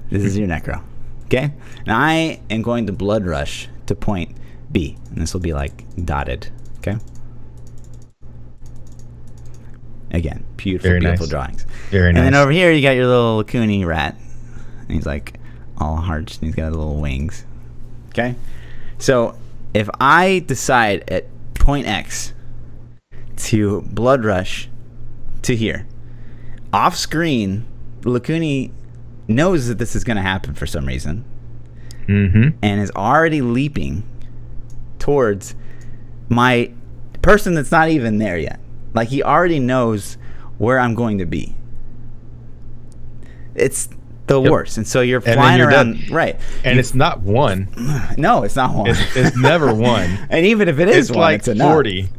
this is your necro. Okay, now I am going to blood rush to point B, and this will be like dotted. Okay. Again, beautiful drawings. Very nice. And then over here, you got your little Lacuni rat. And he's like all hearts, and he's got little wings. Okay? So if I decide at point X to blood rush to here, off screen, Lacuni knows that this is going to happen for some reason, and is already leaping towards my person that's not even there yet. Like, he already knows where I'm going to be. It's the worst. And so you're flying around, dead. Right? And it's not one. No, it's not one. It's never one. And even if it is it's one, like it's enough. 40.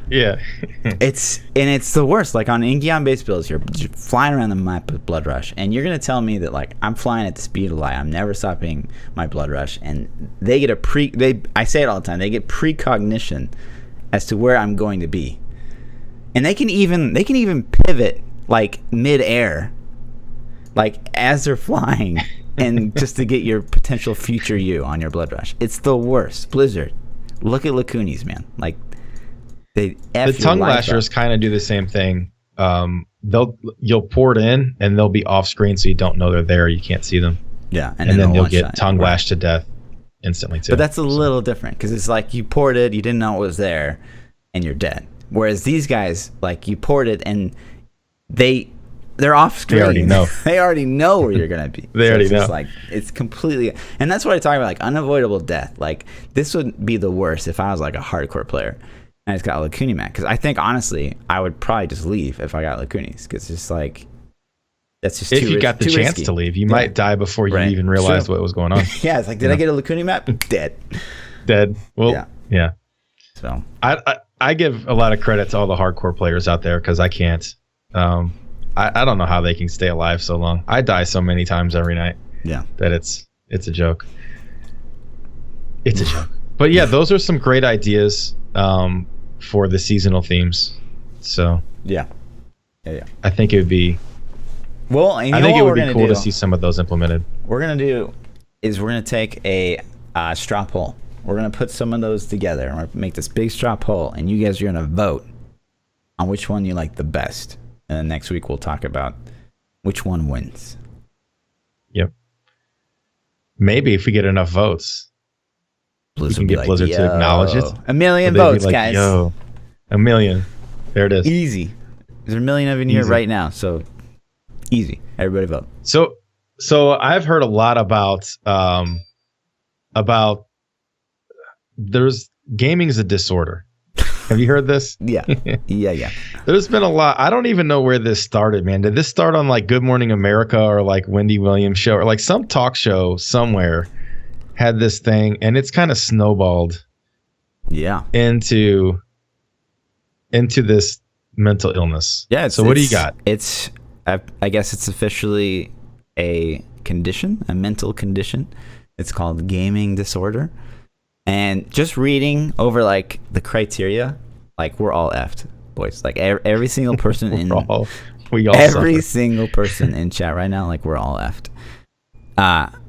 Yeah. it's the worst. Like on Ingeon base builds, you're flying around the map with blood rush, and you're gonna tell me that like I'm flying at the speed of light. I'm never stopping my blood rush, and they get I say it all the time. They get precognition as to where I'm going to be, and they can even pivot like mid-air, like as they're flying, and just to get your potential future you on your blood rush. It's the worst. Blizzard, look at Lacuni's, man. Like. The tongue lashers kind of do the same thing. You'll port in and they'll be off screen, so you don't know they're there. You can't see them. Yeah, and then you'll get tongue lashed to death instantly too. But that's a little different because it's like you ported, you didn't know it was there, and you're dead. Whereas these guys, like you ported and they're off screen. They already know. They already know where you're gonna be. They already know. Like it's completely, and that's what I talk about, like unavoidable death. Like this would be the worst if I was like a hardcore player. I just got Lacuni Mac because I think honestly I would probably just leave if I got Lacuni's because it's just like that's just if you got the chance to leave, you might die before you even realized what was going on. Yeah, it's like did I get a Lacuni Map? Dead. Well, yeah. So I give a lot of credit to all the hardcore players out there because I can't. I don't know how they can stay alive so long. I die so many times every night. Yeah, that it's a joke. It's a joke. But yeah, those are some great ideas. For the seasonal themes, so yeah. I think it would be. Well, and I think it would be cool to see some of those implemented. What we're gonna do is we're gonna take a straw poll. We're gonna put some of those together. We're gonna make this big straw poll, and you guys are gonna vote on which one you like the best. And then next week we'll talk about which one wins. Yep. Maybe if we get enough votes. Blizzard we can get Blizzard to acknowledge it. 1 million votes, like, guys. Yo, 1 million. There it is. Easy. There's 1 million of you in here right now, so easy. Everybody vote. So I've heard a lot about there's gaming is a disorder. Have you heard this? Yeah. There's been a lot. I don't even know where this started, man. Did this start on like Good Morning America or like Wendy Williams show or like some talk show somewhere? Had this thing, and it's kind of snowballed into this mental illness. Yeah. So what do you got? It's I guess it's officially a condition, a mental condition. It's called gaming disorder. And just reading over like the criteria, like we're all effed, boys. Like every single person single person in chat right now, like we're all effed.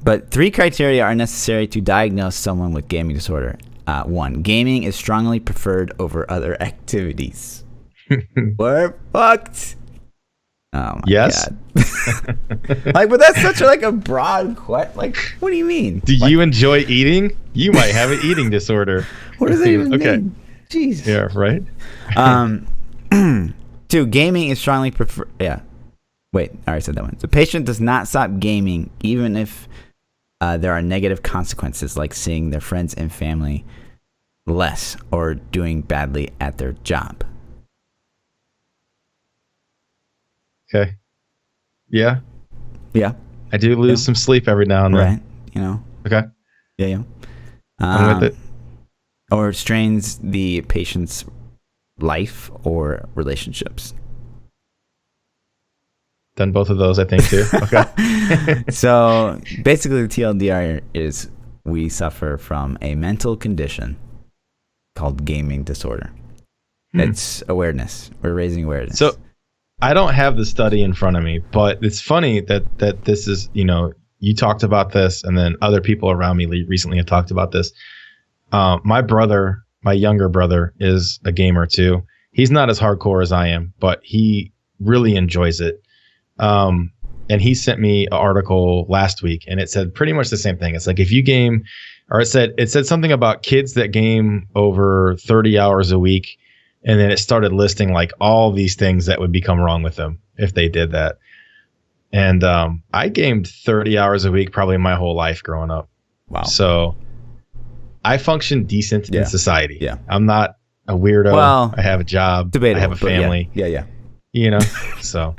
But 3 criteria are necessary to diagnose someone with gaming disorder. 1, gaming is strongly preferred over other activities. We're fucked. Oh my God. Like, but that's such a broad question. Like, what do you mean? Do you enjoy eating? You might have an eating disorder. What does that even mean? Jesus. Yeah, right. 2, gaming is strongly preferred. Yeah. Wait, I already said that one. The patient does not stop gaming even if there are negative consequences like seeing their friends and family less or doing badly at their job. Okay. Yeah. Yeah. I do lose some sleep every now and then. Right. You know. Okay. Yeah. I'm with it. Or strains the patient's life or relationships. Done both of those, I think, too. Okay. So basically the TLDR is we suffer from a mental condition called gaming disorder. It's awareness. We're raising awareness. So I don't have the study in front of me, but it's funny that this is, you talked about this and then other people around me recently have talked about this. My younger brother is a gamer too. He's not as hardcore as I am, but he really enjoys it. and he sent me an article last week, and it said pretty much the same thing. It's like if you game, or it said something about kids that game over 30 hours a week, and then it started listing like all these things that would become wrong with them if they did that. And I gamed 30 hours a week probably my whole life growing up. Wow. So I function decent in society. Yeah. I'm not a weirdo. Well, I have a job. Debatable, I have a family. Yeah. You know, so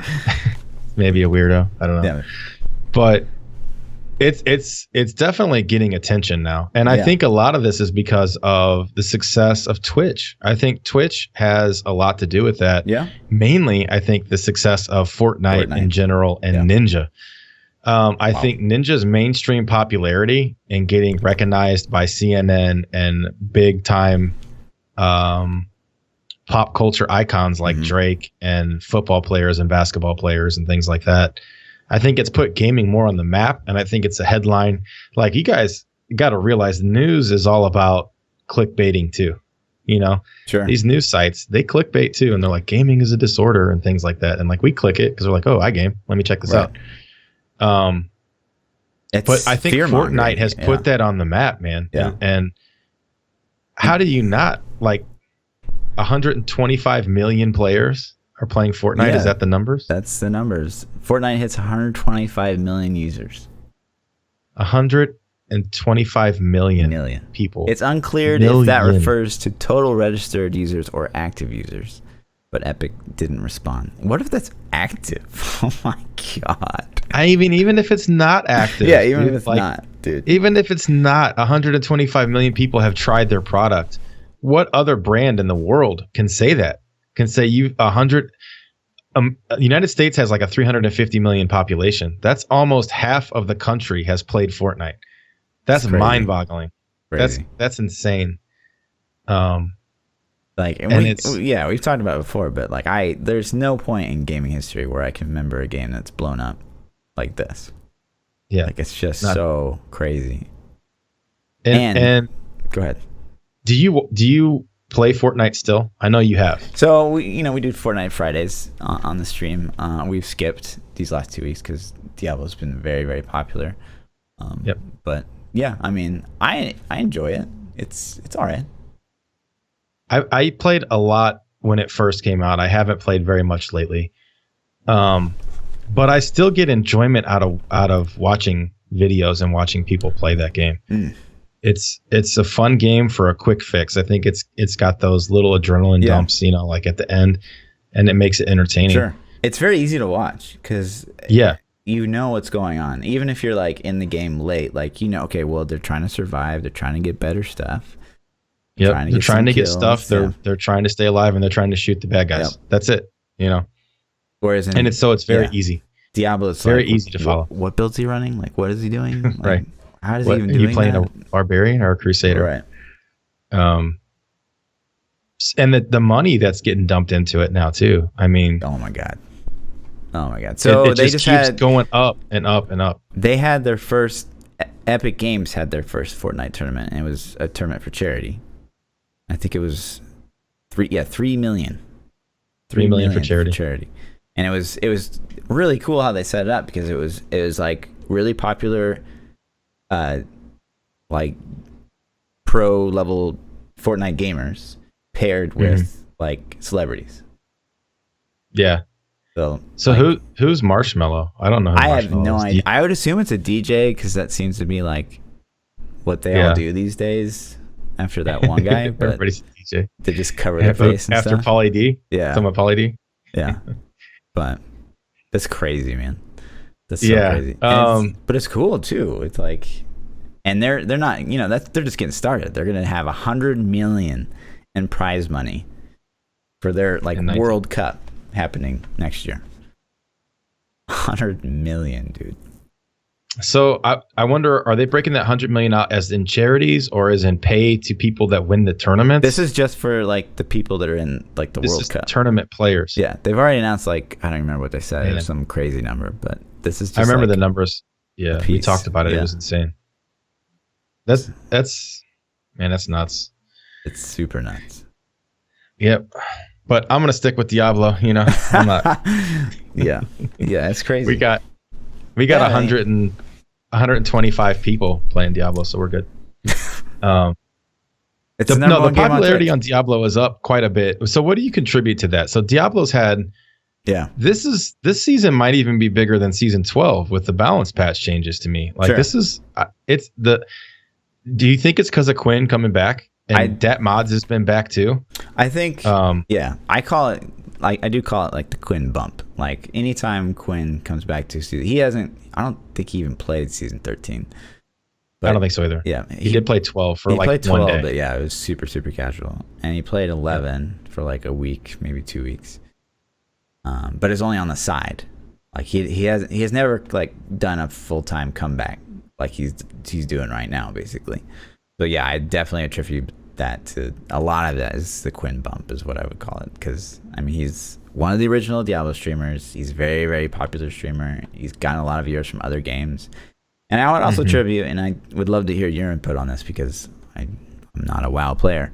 maybe a weirdo. I don't know. Yeah. But it's definitely getting attention now. And I think a lot of this is because of the success of Twitch. I think Twitch has a lot to do with that. Yeah. Mainly, I think the success of Fortnite in general and Ninja. I think Ninja's mainstream popularity and getting recognized by CNN and big time pop culture icons like Drake and football players and basketball players and things like that. I think it's put gaming more on the map, and I think it's a headline. Like, you guys got to realize news is all about clickbaiting too. You know, these news sites, they clickbait too, and they're like, gaming is a disorder and things like that. And like, we click it because we're like, oh, I game. Let me check this out. But I think Fortnite has put that on the map, man. Yeah. And how do you not, like, 125 million players are playing Fortnite? Is that the numbers? That's the numbers. Fortnite hits 125 million users. 125 million people. It's unclear if that refers to total registered users or active users, but Epic didn't respond. What if that's active? Oh my god. Even if it's not active. Yeah, even if it's not, dude. Even if it's not, 125 million people have tried their product. What other brand in the world can say that? Can say United States has like a 350 million population. That's almost half of the country has played Fortnite. That's mind-boggling. That's insane. Like, we've talked about it before, but like, there's no point in gaming history where I can remember a game that's blown up like this. Yeah, like, it's just so crazy. And go ahead. Do you play Fortnite still? I know you have. So we do Fortnite Fridays on the stream. We've skipped these last 2 weeks because Diablo's been very, very popular. But yeah, I mean, I enjoy it. It's all right. I played a lot when it first came out. I haven't played very much lately, but I still get enjoyment out of watching videos and watching people play that game. It's a fun game for a quick fix. I think it's got those little adrenaline dumps, you know, like at the end, and it makes it entertaining. Sure, it's very easy to watch because you know what's going on. Even if you're like in the game late, like, you know, okay, well, they're trying to survive. They're trying to get better stuff. They're trying to get stuff. They're trying to stay alive, and they're trying to shoot the bad guys. That's it, you know. Whereas it's very easy. Diablo, it's very easy to follow. What build's he running? Like, what is he doing? Like, right. How does he even do that? Are you playing a barbarian or a crusader? Right. And the money that's getting dumped into it now too. I mean, oh my god. So it just keeps going up and up and up. They had their first Epic Games had their first Fortnite tournament, and it was a tournament for charity. I think it was 3 million. 3 million for charity. And it was really cool how they set it up, because it was like really popular like pro level Fortnite gamers paired with like celebrities. Yeah. So like, who's Marshmello? I don't know. I have no idea. I would assume it's a DJ, because that seems to be like what they all do these days. After that one guy, but everybody's a DJ. They just cover their face and after stuff. Pauly D. Yeah. Talking about Pauly D. Yeah. But that's crazy, man. That's so crazy. But it's cool too. It's like, and they're not, you know, they're just getting started. They're gonna have 100 million in prize money for their like World Cup happening next year. 100 million, dude. So I wonder, are they breaking that 100 million out as in charities or as in pay to people that win the tournament? This is just for like the people that are in like the World Cup. Tournament players. Yeah, they've already announced, like, I don't remember what they said. It was some crazy number, but this is just, I remember like, the numbers. Yeah, we talked about it. It was insane. That's nuts. It's super nuts. Yep. But I'm gonna stick with Diablo. You know, I'm not. Yeah, it's crazy. We got Yeah, 125 people playing Diablo, so we're good. It's the number one the game popularity on on Diablo is up quite a bit. So what do you contribute to that? So Diablo's had this season might even be bigger than season 12 with the balance patch changes to me. Like this is do you think it's because of Quinn coming back and Dat Mods has been back too? I think I call it like I do call it like the Quinn bump. Like anytime Quinn comes back to season, I don't think he even played season 13. But I don't think so either. Yeah, he did play 12 for like played 12, 1 day. But yeah, it was super casual, and he played 11 for like a week, maybe 2 weeks. But it's only on the side. Like he has never like done a full-time comeback like he's doing right now, basically. So yeah, I definitely attribute that to a lot of that is the Quinn bump is what I would call it, because I mean he's one of the original Diablo streamers. He's a very popular streamer. He's gotten a lot of viewers from other games. And I would also attribute, and I would love to hear your input on this because I'm not a WoW player,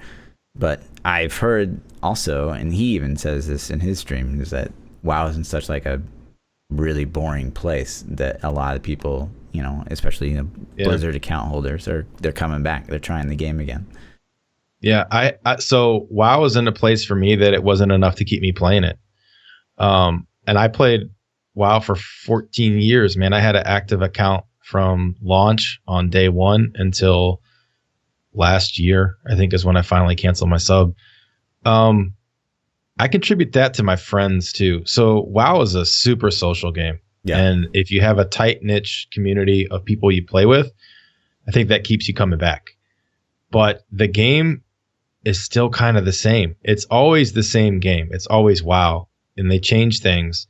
but I've heard also, and he even says this in his stream, is that WoW is in such like a really boring place that a lot of people, especially Blizzard account holders, they're coming back. They're trying the game again. Yeah, so WoW was in a place for me that it wasn't enough to keep me playing it. And I played WoW for 14 years, man. I had an active account from launch on day 1 until last year, I think is when I finally canceled my sub. I contribute that to my friends too. So WoW is a super social game. Yeah. And if you have a tight niche community of people you play with, I think that keeps you coming back. But the game is still kind of the same. It's always the same game. It's always WoW, and they change things.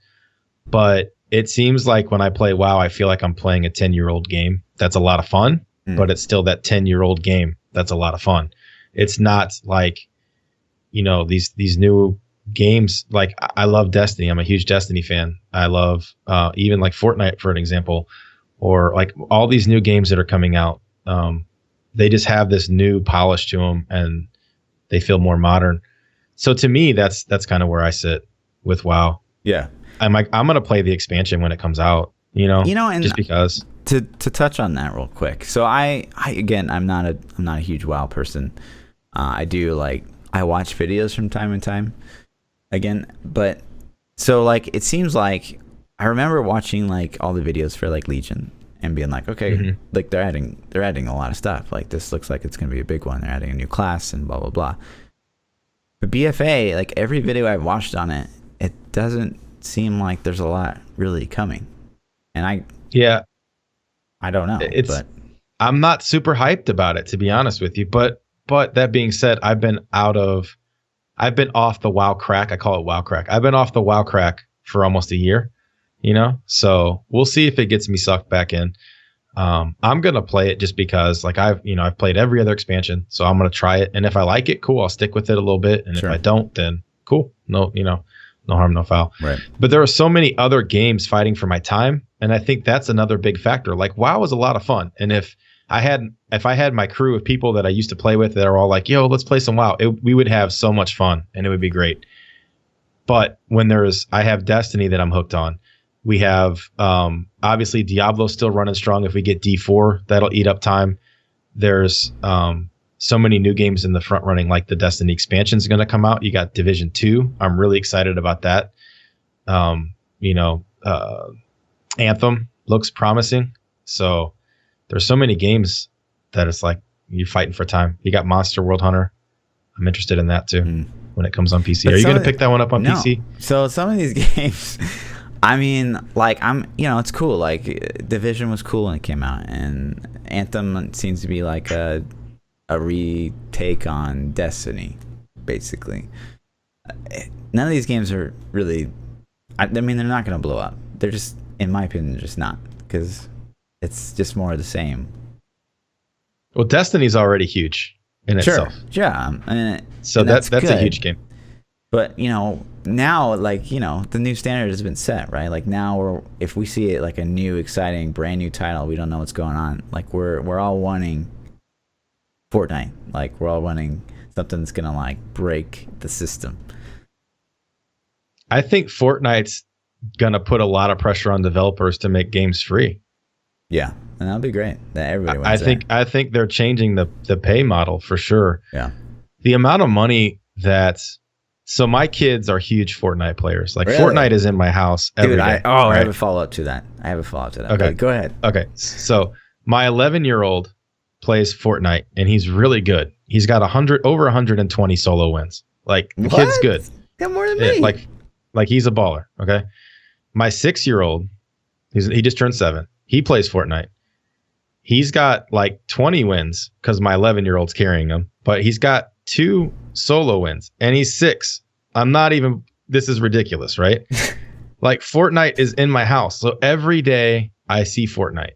But it seems like when I play WoW, I feel like I'm playing a 10-year-old game. That's a lot of fun, but it's still that 10-year-old game. That's a lot of fun. It's not like, these new games. Like I love Destiny. I'm a huge Destiny fan. I love even like Fortnite, for an example, or like all these new games that are coming out. They just have this new polish to them, and they feel more modern. So to me, that's kind of where I sit with WoW. Yeah. I'm going to play the expansion when it comes out, and just because. To touch on that real quick. So I again, I'm not a huge WoW person. I do I watch videos from time to time again, but so it seems like I remember watching all the videos for Legion and being like, okay, they're adding a lot of stuff. This looks like it's going to be a big one. They're adding a new class and blah, blah, blah. But BFA, every video I've watched on it, it doesn't seem like there's a lot really coming. And I don't know. I'm not super hyped about it, to be honest with you. But that being said, I've been off the WoW crack. I call it WoW crack. I've been off the WoW crack for almost a year, so we'll see if it gets me sucked back in. I'm going to play it just because I've played every other expansion, so I'm going to try it. And if I like it, cool, I'll stick with it a little bit. And if I don't, then cool. No harm, no foul. Right. But there are so many other games fighting for my time. And I think that's another big factor. WoW is a lot of fun. And if I had my crew of people that I used to play with that are all like, yo, let's play some WoW, we would have so much fun and it would be great. But when I have Destiny that I'm hooked on. We have, obviously Diablo still running strong. If we get D4, that'll eat up time. There's so many new games in the front running, like the Destiny expansion is going to come out. You got Division 2. I'm really excited about that. Anthem looks promising. So there's so many games that it's you're fighting for time. You got Monster World Hunter. I'm interested in that too when it comes on PC. Are you going to pick that one up on PC? So some of these games, I mean, it's cool. Division was cool when it came out, and Anthem seems to be a retake on Destiny, basically. None of these games are really, I mean, they're not going to blow up. They're just, in my opinion, just not, because it's just more of the same. Well, Destiny's already huge in itself. Yeah. So that's a huge game. But, now, the new standard has been set, right? Now if we see it a new, exciting, brand new title, we don't know what's going on. We're all wanting Fortnite. We're all wanting something that's going to break the system. I think Fortnite's gonna put a lot of pressure on developers to make games free. Yeah, and that'll be great. That everybody wins I think they're changing the pay model for sure. Yeah. The amount of money so my kids are huge Fortnite players. Like, really? Fortnite is in my house every day. I right? have a follow-up to that. Okay. Go ahead. Okay. So my 11-year-old plays Fortnite, and he's really good. He's got over 120 solo wins. Like, the kid's good. Got more than me. Like he's a baller. Okay. My 6-year-old, he just turned 7. He plays Fortnite. He's got like 20 wins because my 11-year-old's carrying him, but he's got 2 solo wins, and he's 6. This is ridiculous, right? Like, Fortnite is in my house. So every day I see Fortnite.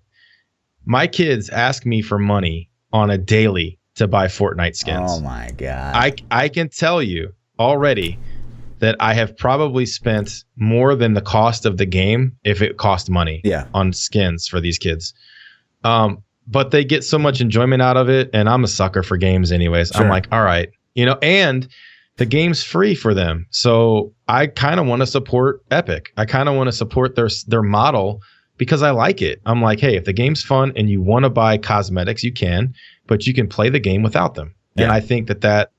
My kids ask me for money on a daily to buy Fortnite skins. Oh my God. I can tell you already that I have probably spent more than the cost of the game if it cost money on skins for these kids. But they get so much enjoyment out of it, and I'm a sucker for games anyways. Sure. I'm like, all right, and the game's free for them. So I kind of want to support Epic. I kind of want to support their model because I like it. I'm like, hey, if the game's fun and you want to buy cosmetics, you can, but you can play the game without them. Yeah. And I think that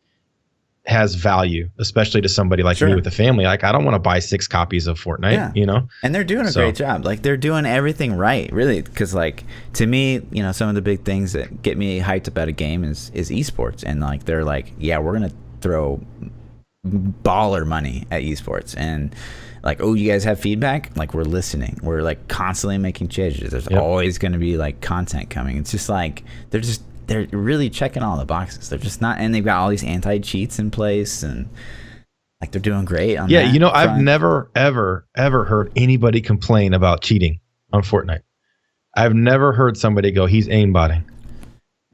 has value, especially to somebody like me with a family. Like, I don't want to buy 6 copies of Fortnite, And they're doing a great job. Like, they're doing everything right, really. Because, like, to me, some of the big things that get me hyped about a game is esports. And, like, they're like, yeah, we're going to throw baller money at esports. And, like, oh, you guys have feedback? Like, we're listening. We're, like, constantly making changes. There's always going to be, like, content coming. It's just like, they're really checking all the boxes. They're just not, and they've got all these anti-cheats in place, and like, they're doing great on that front. I've never ever heard anybody complain about cheating on Fortnite. I've never heard somebody go, he's aimbotting.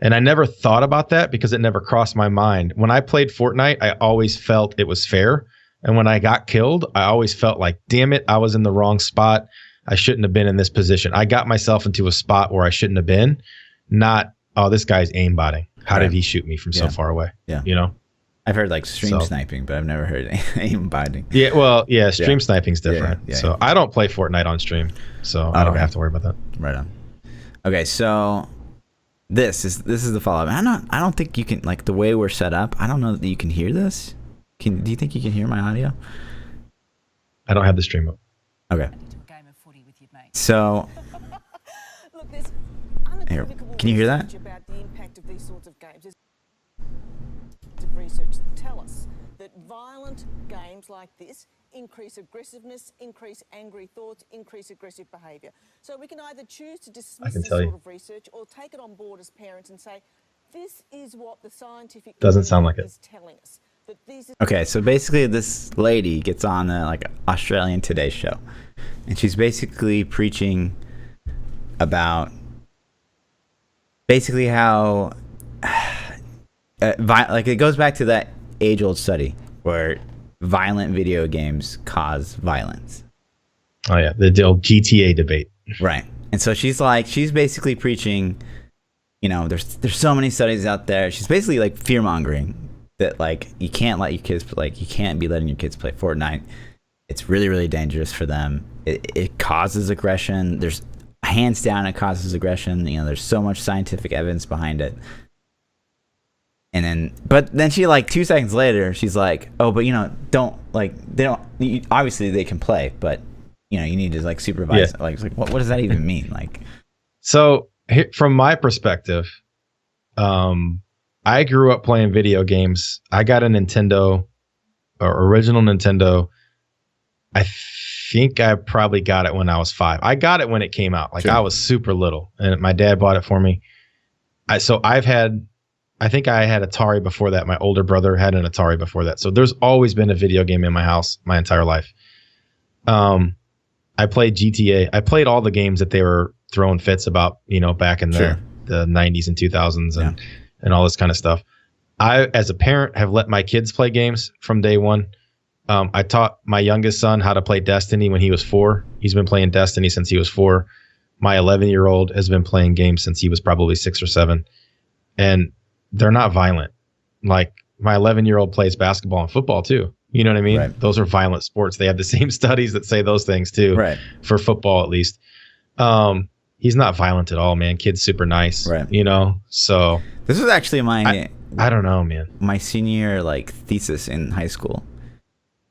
And I never thought about that because it never crossed my mind. When I played Fortnite, I always felt it was fair. And when I got killed, I always felt like, damn it, I was in the wrong spot. I shouldn't have been in this position. I got myself into a spot where I shouldn't have been, not, oh, this guy's aimbotting. How did he shoot me from so far away? Yeah. I've heard like stream sniping, but I've never heard aimbotting. Yeah, well, stream sniping's different. So I don't play Fortnite on stream, so I don't have to worry about that. Right on. Okay, so this is the follow-up. I don't think you can, like, the way we're set up, I don't know that you can hear this. Do you think you can hear my audio? I don't have the stream up. Okay. So here, can you hear that? About the impact of these sorts of games. Research that tell us that violent games like this increase aggressiveness, increase angry thoughts, increase aggressive behaviour. So we can either choose to dismiss this sort of research or take it on board as parents and say, this is what the scientific is telling us. Okay, so basically this lady gets on the like Australian Today show, and she's basically preaching about basically how like, it goes back to that age-old study where violent video games cause violence. Oh yeah, the old GTA debate. Right. And so she's basically preaching, there's so many studies out there. She's basically like fear-mongering that, like, you can't let your kids, like, you can't be letting your kids play Fortnite. It's really, really dangerous for them. It causes aggression. There's hands down, it causes aggression. There's so much scientific evidence behind it. But then she, like, 2 seconds later, she's like, oh, but obviously they can play, but you need to, like, supervise. Yeah. Like what does that even mean? Like, so from my perspective, I grew up playing video games. I got a Nintendo, or original Nintendo. I think I probably got it when I was 5. I got it when it came out. Like, sure. I was super little, and my dad bought it for me. I think I had Atari before that. My older brother had an Atari before that. So there's always been a video game in my house my entire life. I played GTA. I played all the games that they were throwing fits about, back in the 90s and 2000s and all this kind of stuff. I, as a parent, have let my kids play games from day one. I taught my youngest son how to play Destiny when he was 4. He's been playing Destiny since he was 4. My 11-year-old has been playing games since he was probably 6 or 7. And they're not violent. Like, my 11-year-old plays basketball and football too. You know what I mean? Right. Those are violent sports. They have the same studies that say those things too. Right. For football, at least. He's not violent at all, man. Kid's super nice. Right. You know. So this was actually I don't know, man. My senior like thesis in high school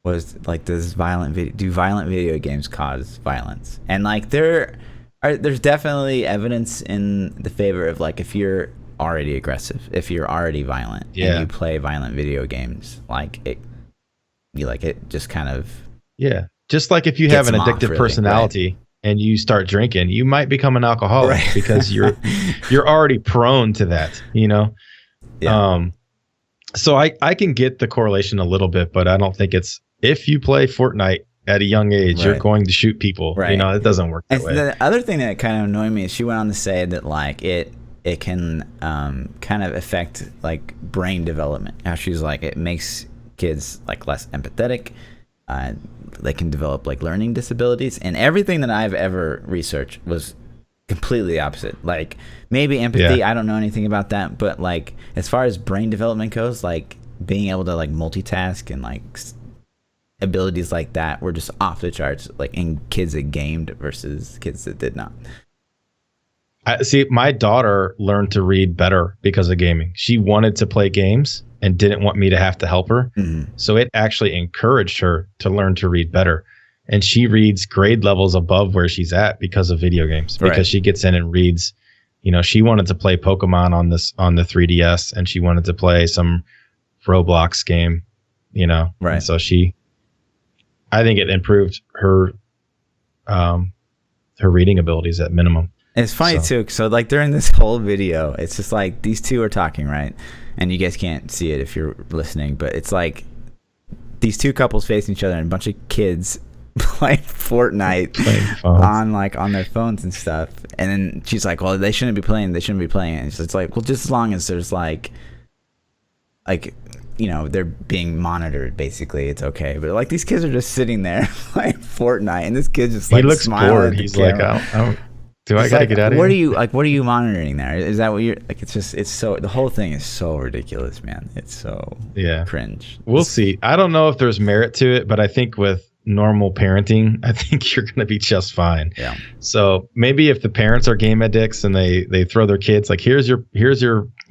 was like, does violent video games cause violence? And like there's definitely evidence in the favor of like, if you're already aggressive, if you're already violent, and you play violent video games, like it just kind of just like if you have an addictive really, personality. Right. And you start drinking, you might become an alcoholic, right. Because you're already prone to that, you know. Yeah. So I can get the correlation a little bit, but I don't think it's, if you play Fortnite at a young age, right. You're going to shoot people. Right. You know, it doesn't work that way. The other thing that kind of annoyed me is she went on to say that like it can kind of affect like brain development. How she's like, it makes kids like less empathetic. They can develop like learning disabilities, and everything that I've ever researched was completely opposite. Like maybe empathy, I don't know anything about that, but like as far as brain development goes, like being able to like multitask and like abilities like that were just off the charts, like in kids that gamed versus kids that did not. See, my daughter learned to read better because of gaming. She wanted to play games and didn't want me to have to help her. Mm-hmm. So it actually encouraged her to learn to read better. And she reads grade levels above where she's at because of video games. Right. Because she gets in and reads, you know, she wanted to play Pokemon on the 3DS, and she wanted to play some Roblox game, you know. Right. And so I think it improved her reading abilities at minimum. It's funny too. So like during this whole video, it's just like these two are talking, right? And you guys can't see it if you're listening, but it's like these two couples facing each other and a bunch of kids playing Fortnite on their phones and stuff. And then she's like, "Well, they shouldn't be playing. And it's like, well, just as long as there's like you know, they're being monitored, basically, it's okay. But like these kids are just sitting there playing Fortnite, and this kid just like, he looks bored. He's like, I gotta get out of here? What are you monitoring there? Is that what you're like? It's so, the whole thing is so ridiculous, man. It's so cringe. We'll see. I don't know if there's merit to it, but I think with normal parenting, I think you're gonna be just fine. Yeah. So maybe if the parents are game addicts and they throw their kids like, here's your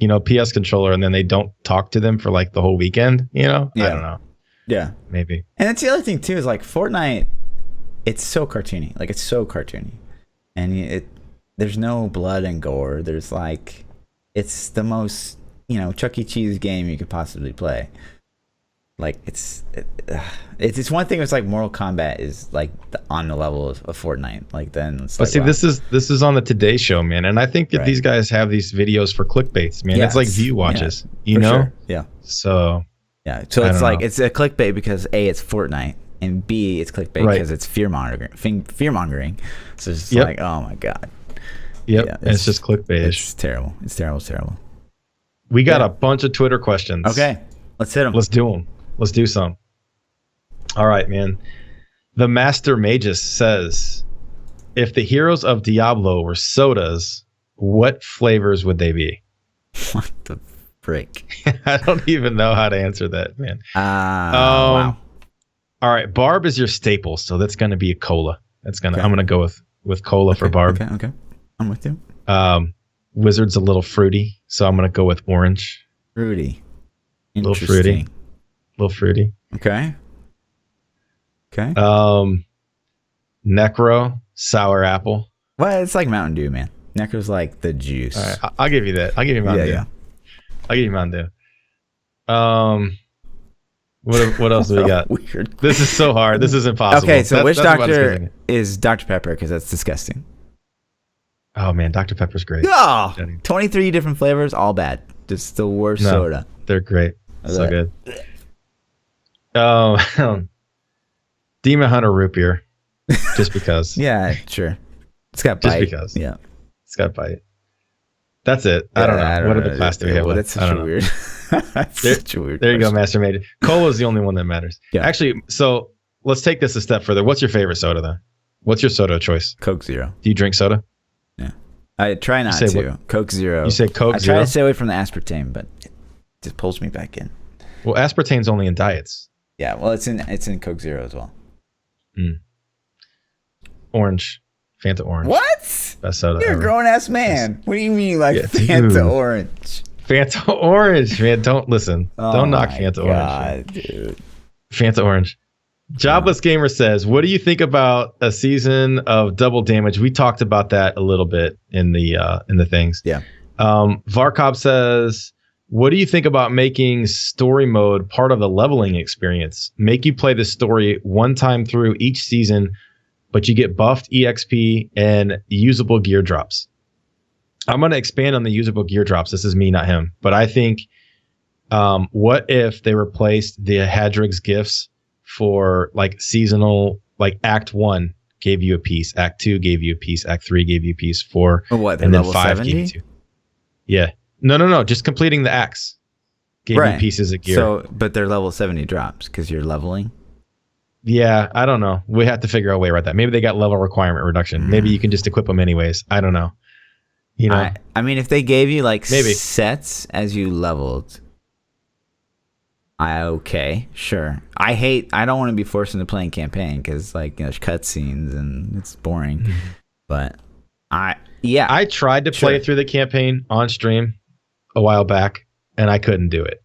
you know, PS controller, and then they don't talk to them for like the whole weekend, you know? I don't know. Yeah. Maybe. And that's the other thing too, is like Fortnite, it's so cartoony. Like it's so cartoony. And there's no blood and gore. There's like, it's the most, you know, Chuck E. Cheese game you could possibly play. Like it's one thing. It's like Mortal Kombat is like on the level of Fortnite. Like then, it's but like, see, wow. This is on the Today Show, man. And I think that these guys have these videos for clickbaits, man. It's like view watches, you know? Sure. Yeah. So it's like it's a clickbait because A, it's Fortnite. And B, it's clickbait because it's fear mongering. So it's just like, oh my god. Yep. Yeah, it's just clickbait. It's terrible. It's terrible. We got a bunch of Twitter questions. Okay, let's hit them. Let's do them. Let's do some. All right, man. The Master Magus says, if the heroes of Diablo were sodas, what flavors would they be? What the frick? I don't even know how to answer that, man. Wow. All right, Barb is your staple, so that's going to be a cola. I'm going to go with cola for Barb. Okay. I'm with you. Wizard's a little fruity, so I'm going to go with orange. Fruity. Little fruity. Okay. Necro, sour apple. Well, it's like Mountain Dew, man. Necro's like the juice. All right, I'll give you that. I'll give you Mountain Dew. Yeah. I'll give you Mountain Dew. What else do we got? Weird. This is so hard. This is impossible. Okay, so which doctor is Dr. Pepper? Because that's disgusting. Oh, man. Dr. Pepper's great. Oh, 23 different flavors, all bad. Just the worst soda. They're great. So good. Demon Hunter root beer. Just because. Yeah, sure. It's got bite. Just because. Yeah. It's got bite. That's it. I don't know. What other class do we have? That's such a weird. Such a weird. There you go, Master Made. Cola is the only one that matters. Yeah. Actually, so let's take this a step further. What's your favorite soda, though? What's your soda choice? Coke Zero. Do you drink soda? Yeah. I try not to. What? Coke Zero. You say Coke Zero? I try to stay away from the aspartame, but it just pulls me back in. Well, aspartame's only in diets. Yeah, well, it's in Coke Zero as well. Orange. Fanta Orange. What? Best soda You're ever. a grown ass man. What do you mean, like Fanta Orange? Fanta Orange, man. Don't listen. Don't knock Fanta Orange. Dude. Fanta Orange. Jobless Gamer says, what do you think about a season of Double Damage? We talked about that a little bit in the things. Yeah. Varkov says, what do you think about making story mode part of the leveling experience? Make you play the story one time through each season, but you get buffed EXP and usable gear drops. I'm going to expand on the usable gear drops. This is me, not him. But I think, what if they replaced the Hadrig's gifts for like seasonal, like Act 1 gave you a piece, Act 2 gave you a piece, Act 3 gave you a piece, 4, what, and then level 5 70? gave you 2. Yeah. No. Just completing the acts gave you pieces of gear. So, but they're level 70 drops because you're leveling. Yeah, I don't know. We have to figure out a way around that. Maybe they got level requirement reduction. Maybe you can just equip them anyways. I don't know. You know, I mean, if they gave you like Maybe. sets as you leveled, okay, sure. I don't want to be forced into playing campaign because like there's cutscenes and it's boring. But I tried to play through the campaign on stream a while back and I couldn't do it.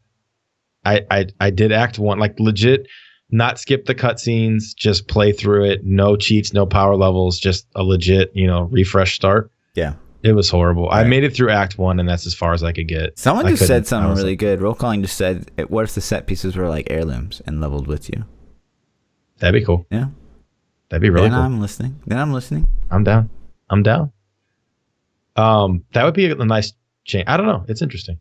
I did Act 1, like legit, not skip the cutscenes, just play through it. No cheats, no power levels, just a legit, refresh start. Yeah. It was horrible. Right. I made it through Act 1 and that's as far as I could get. Someone just said something really good. Roll Calling just said, what if the set pieces were like heirlooms and leveled with you? That'd be cool. Yeah. That'd be really cool. I'm listening. I'm down. That would be a nice change. I don't know. It's interesting.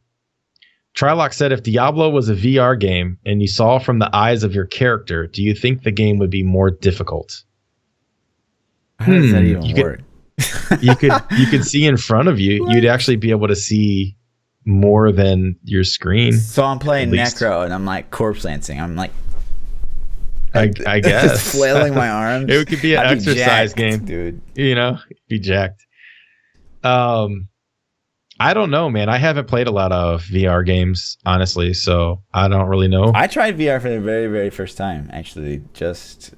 Trylock said, if Diablo was a VR game and you saw from the eyes of your character, do you think the game would be more difficult? How does that even work? you could see in front of you. What? You'd actually be able to see more than your screen. So I'm playing Necro and I'm like corpse lancing. I'm like, I guess just flailing my arms. It could be an exercise game, dude. Be jacked. I don't know, man. I haven't played a lot of VR games, honestly, so I don't really know. I tried VR for the very, very first time, actually, just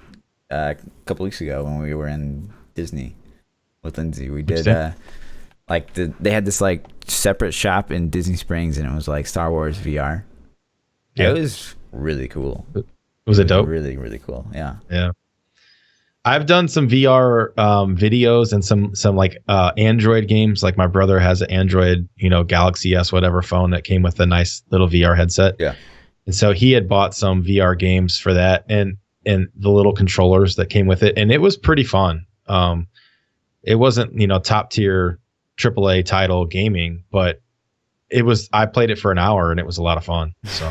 a couple weeks ago when we were in Disney with Lindsay. We did they had this like separate shop in Disney Springs, and it was like Star Wars VR. Yeah. It was really cool. Was it dope? Really, really cool. Yeah. Yeah. I've done some VR videos and some like Android games. Like my brother has an Android, Galaxy S whatever phone that came with a nice little VR headset. Yeah. And so he had bought some VR games for that and the little controllers that came with it, and it was pretty fun. It wasn't, top tier AAA title gaming, but I played it for an hour and it was a lot of fun. So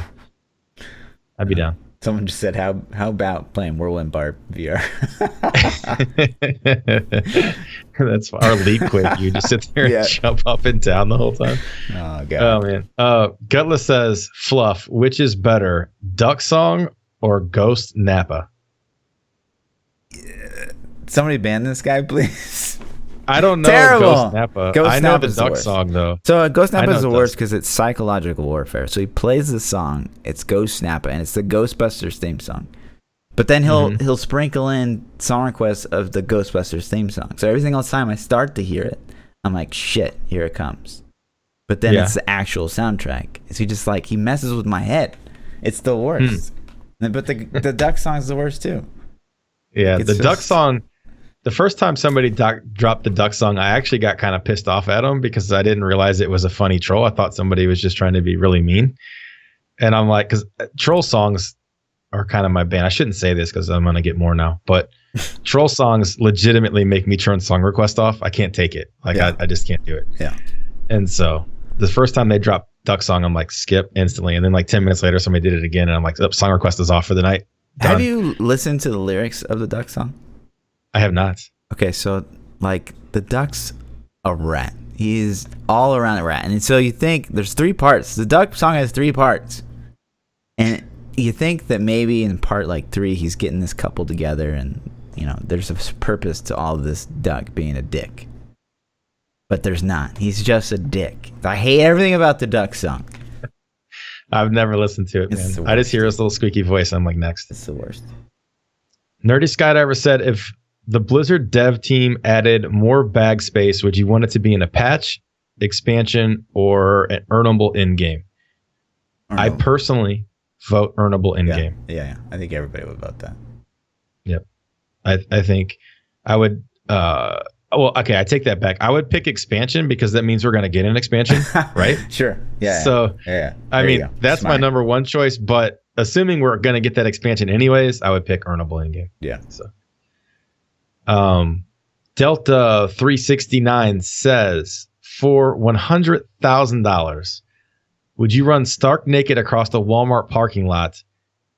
I'd be down. Someone just said, how about playing Whirlwind Bar VR? That's our leap quick. You just sit there and jump up and down the whole time. Oh, God. Oh, man. Gutless says, Fluff, which is better, Duck Song or Ghost Nappa? Somebody ban this guy, please. I don't know. Terrible. Ghost Nappa. I know the Duck Song, though. So Ghost Nappa is the worst because it's psychological warfare. So he plays the song. It's Ghost Nappa, and it's the Ghostbusters theme song. But then he'll sprinkle in song requests of the Ghostbusters theme song. So every single time I start to hear it, I'm like, shit, here it comes. But then it's the actual soundtrack. So he messes with my head. It's the worst. But the Duck song is the worst too. Yeah, Duck song. The first time somebody dropped the Duck song, I actually got kind of pissed off at them because I didn't realize it was a funny troll. I thought somebody was just trying to be really mean. And I'm like, because troll songs are kind of my bane. I shouldn't say this because I'm going to get more now. But troll songs legitimately make me turn song request off. I can't take it. I just can't do it. Yeah. And so the first time they dropped Duck song, I'm like, skip instantly. And then like 10 minutes later, somebody did it again. And I'm like, song request is off for the night. Done. Have you listened to the lyrics of the Duck song? I have not. Okay, so like the Duck's a rat. He's all around a rat. And so you think there's 3 parts. The Duck song has 3 parts. And you think that maybe in part like 3 he's getting this couple together and there's a purpose to all of this Duck being a dick. But there's not. He's just a dick. I hate everything about the Duck song. I've never listened to it, man. I just hear his little squeaky voice. I'm like, next. It's the worst. Nerdy Skydiver said, if the Blizzard dev team added more bag space, would you want it to be in a patch, expansion, or an earnable in-game? I personally vote earnable in-game. Yeah. I think everybody would vote that. Yep. I think I would... well, okay, I take that back. I would pick expansion because that means we're going to get an expansion, right? Sure. Yeah. So, I mean, that's my number one choice, but assuming we're going to get that expansion anyways, I would pick earnable in-game. Yeah. So, Delta 369 says, for $100,000, would you run stark naked across the Walmart parking lot?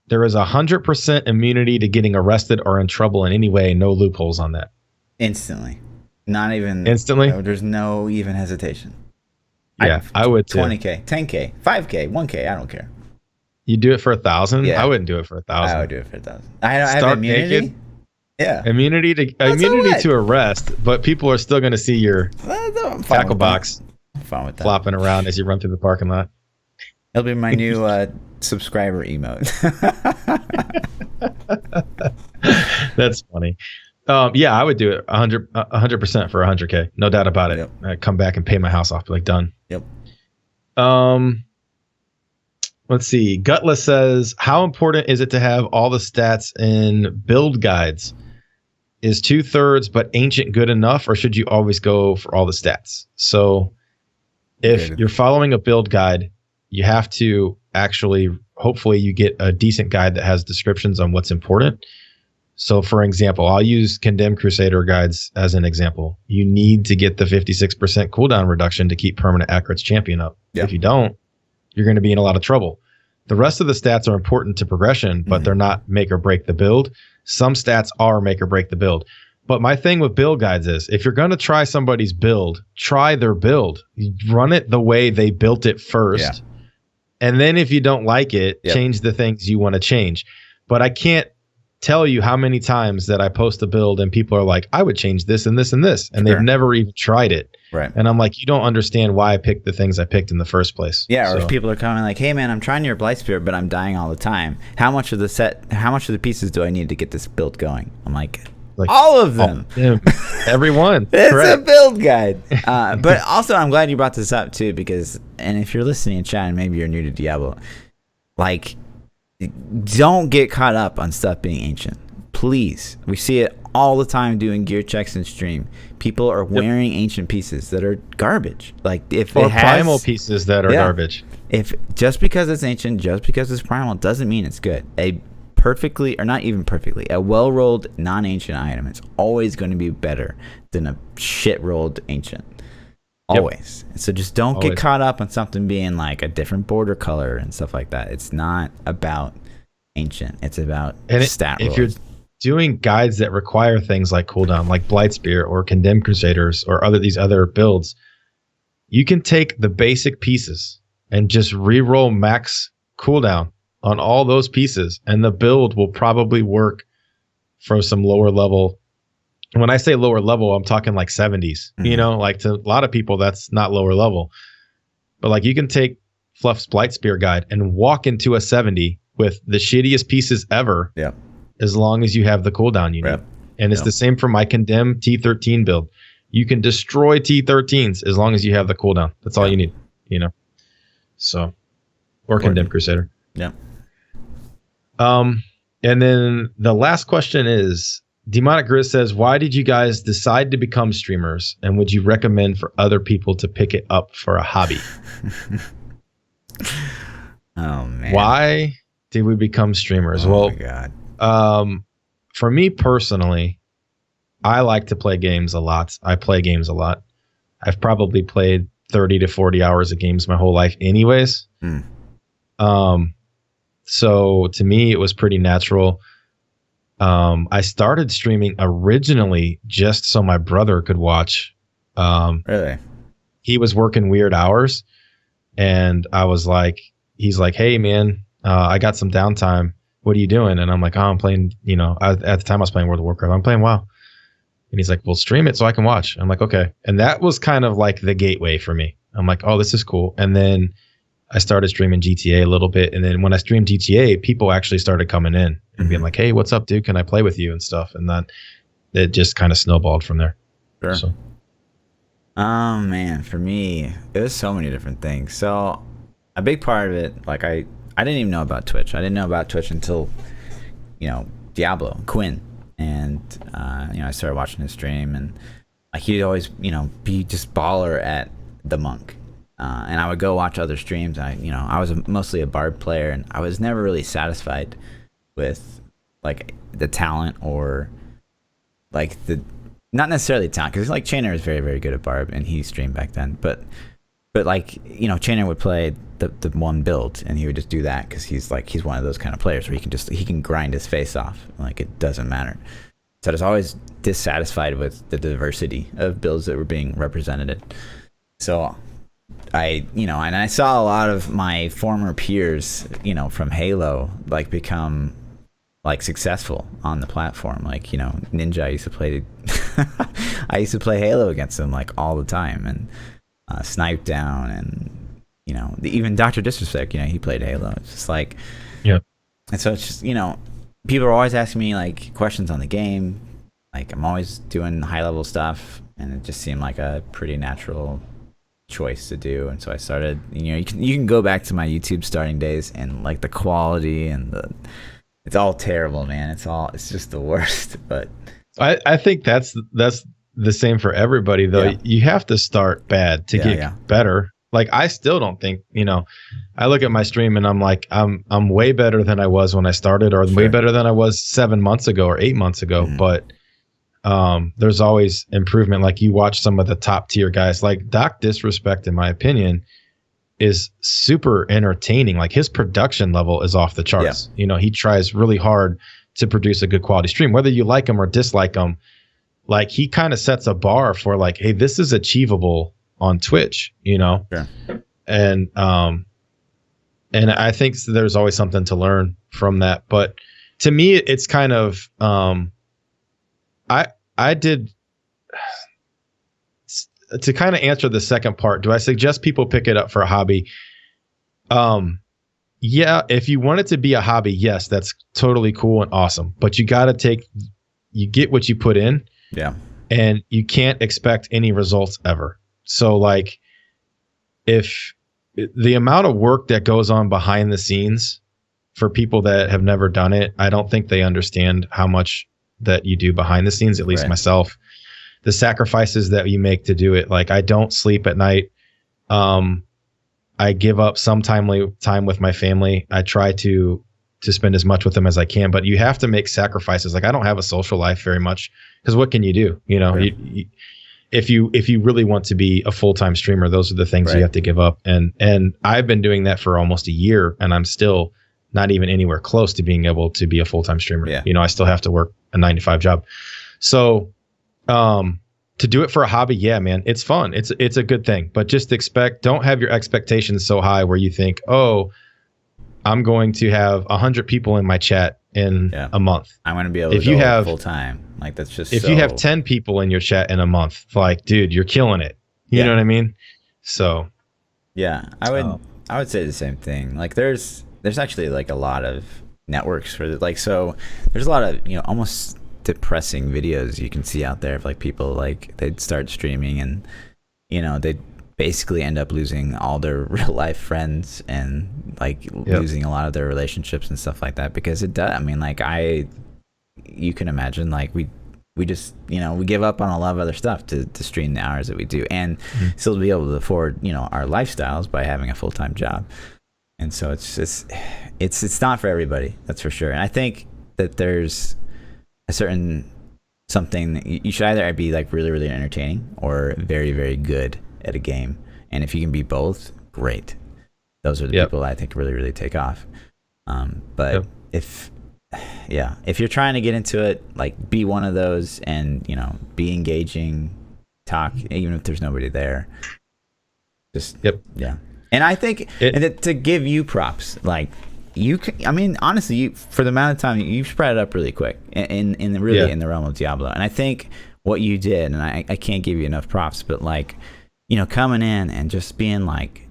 There is 100% immunity to getting arrested or in trouble in any way. No loopholes on that. Instantly. Not even... Instantly? No, there's no even hesitation. Yeah, I would too. 20K, 10K, 5K, 1K, I don't care. You do it for 1,000? Yeah. I wouldn't do it for 1,000. I would do it for 1,000. I have immunity? Naked? Yeah. Immunity to arrest, but people are still going to see your tackle box flopping around as you run through the parking lot. It'll be my new subscriber emote. That's funny. Yeah, I would do it 100% for 100K. No doubt about it. Yep. I'd come back and pay my house off. Be like, done. Yep. Let's see. Gutless says, how important is it to have all the stats in build guides? Is 2/3 but ancient good enough, or should you always go for all the stats? So if you're following a build guide, you have to actually, hopefully you get a decent guide that has descriptions on what's important. So for example, I'll use Condemned Crusader guides as an example. You need to get the 56% cooldown reduction to keep Permanent Accurate's champion up. Yep. If you don't, you're going to be in a lot of trouble. The rest of the stats are important to progression, but they're not make or break the build. Some stats are make or break the build. But my thing with build guides is, if you're going to try somebody's build, try their build. You run it the way they built it first. Yeah. And then if you don't like it, change the things you want to change. But I can't tell you how many times that I post a build and people are like, I would change this and this and this. And they've never even tried it. Right. And I'm like, you don't understand why I picked the things I picked in the first place. Yeah, or if people are coming like, hey man, I'm trying your Blight Spirit, but I'm dying all the time. How much of the pieces do I need to get this build going? I'm like all of them. Everyone. It's a build guide. But also, I'm glad you brought this up too, because, and if you're listening in chat and maybe you're new to Diablo, like, don't get caught up on stuff being ancient. Please. We see it all the time doing gear checks in stream. People are wearing ancient pieces that are garbage. Like, if or it has primal pieces that are garbage. If just because it's ancient, just because it's primal, doesn't mean it's good. A perfectly, or not even perfectly, a well-rolled non-ancient item is always going to be better than a shit-rolled ancient. Always. So just don't get caught up on something being like a different border color and stuff like that. It's not about ancient. It's about stat rolls. If you're doing guides that require things like cooldown, like Blightspear or Condemned Crusaders or these other builds, you can take the basic pieces and just re-roll max cooldown on all those pieces, and the build will probably work for some lower level. When I say lower level, I'm talking like 70s. You know, like to a lot of people, that's not lower level. But like, you can take Fluff's Blightspear guide and walk into a 70 with the shittiest pieces ever. Yeah. As long as you have the cooldown you need. And it's the same for my Condemned T13 build. You can destroy T13s as long as you have the cooldown. That's all you need, you know? So, or Condemned Crusader. Yeah. And then the last question is, Demonic Grizz says, why did you guys decide to become streamers? And would you recommend for other people to pick it up for a hobby? Oh, man. Why did we become streamers? Oh, my God. For me personally, I like to play games a lot. I play games a lot. I've probably played 30 to 40 hours of games my whole life anyways. So to me, it was pretty natural. I started streaming originally just so my brother could watch. Really? He was working weird hours, and I was like, he's like, hey man, I got some downtime. What are you doing? And I'm like, oh, I'm playing, you know, at the time I was playing World of Warcraft. I'm playing WoW. And he's like, well, stream it so I can watch. I'm like, okay. And that was kind of like the gateway for me. I'm like, oh, this is cool. And then I started streaming GTA a little bit, and then when I streamed GTA, people actually started coming in and being like, "Hey, what's up, dude? Can I play with you?" and stuff. And then it just kind of snowballed from there. Sure. So. Oh man, for me, it was so many different things. So a big part of it, like I didn't even know about Twitch. I didn't know about Twitch until, Diablo, Quinn. And, I started watching his stream, and like he'd always, be just baller at the monk. And I would go watch other streams. I was mostly a bard player, and I was never really satisfied with like the talent or like not necessarily talent, because like Chainer is very, very good at bard, and he streamed back then. But like Chainer would play the one build, and he would just do that because he's one of those kind of players where he can grind his face off, like it doesn't matter. So I was always dissatisfied with the diversity of builds that were being represented. So and I saw a lot of my former peers, from Halo, like become like successful on the platform. Like, Ninja, I used to play Halo against them like all the time, and Snipe Down, and even Dr. Disrespect, he played Halo. It's just like, yeah. And so it's just, people are always asking me like questions on the game. Like I'm always doing high level stuff, and it just seemed like a pretty natural choice to do. And so I started, you can go back to my YouTube starting days, and like the quality and it's all terrible, man. It's just the worst. But I think that's the same for everybody, though. Yeah. You have to start bad to get better. Like I still don't think, I look at my stream and I'm like, I'm way better than I was when I started, or way better than I was 7 months ago or 8 months ago. Mm-hmm. But there's always improvement. Like you watch some of the top tier guys, like Doc Disrespect, in my opinion, is super entertaining. Like his production level is off the charts. Yeah. He tries really hard to produce a good quality stream, whether you like him or dislike him. Like he kind of sets a bar for like, hey, this is achievable on Twitch, Sure. And I think there's always something to learn from that. But to me, it's kind of, I did, to kind of answer the second part, do I suggest people pick it up for a hobby? Yeah, if you want it to be a hobby, yes, that's totally cool and awesome. But you got to you get what you put in. Yeah. And you can't expect any results ever. So like if the amount of work that goes on behind the scenes for people that have never done it, I don't think they understand how much that you do behind the scenes, at least myself, the sacrifices that you make to do it. Like I don't sleep at night. I give up some time with my family. I try to spend as much with them as I can, but you have to make sacrifices. Like I don't have a social life very much, because what can you do? Right. If you really want to be a full-time streamer, those are the things you have to give up. And I've been doing that for almost a year, and I'm still not even anywhere close to being able to be a full-time streamer. Yeah. I still have to work a 9-to-5 job. So, to do it for a hobby, yeah, man, it's fun. It's a good thing, but just don't have your expectations so high where you think, oh, I'm going to have 100 people in my chat in a month. I'm going to be able to go full time. Like that's just if you have 10 people in your chat in a month, like, dude, you're killing it. You know what I mean? So yeah, I would say the same thing. Like there's actually like a lot of networks for like, so there's a lot of almost depressing videos you can see out there of like people like they'd start streaming and they'd basically end up losing all their real life friends and like losing a lot of their relationships and stuff like that, because it does. I mean, like you can imagine like we just we give up on a lot of other stuff to stream the hours that we do and still be able to afford our lifestyles by having a full-time job. And so it's not for everybody, that's for sure. And I think that there's a certain something that you should either be like really, really entertaining or very, very good at a game. And if you can be both, great. Those are the people I think really, really take off. But if you're trying to get into it, like be one of those and, be engaging, talk, even if there's nobody there. Just, yeah. And I think to give you props, like, you can, I mean, honestly, for the amount of time you've spread it up really quick in the realm of Diablo. And I think what you did, and I can't give you enough props, but like, coming in and just being like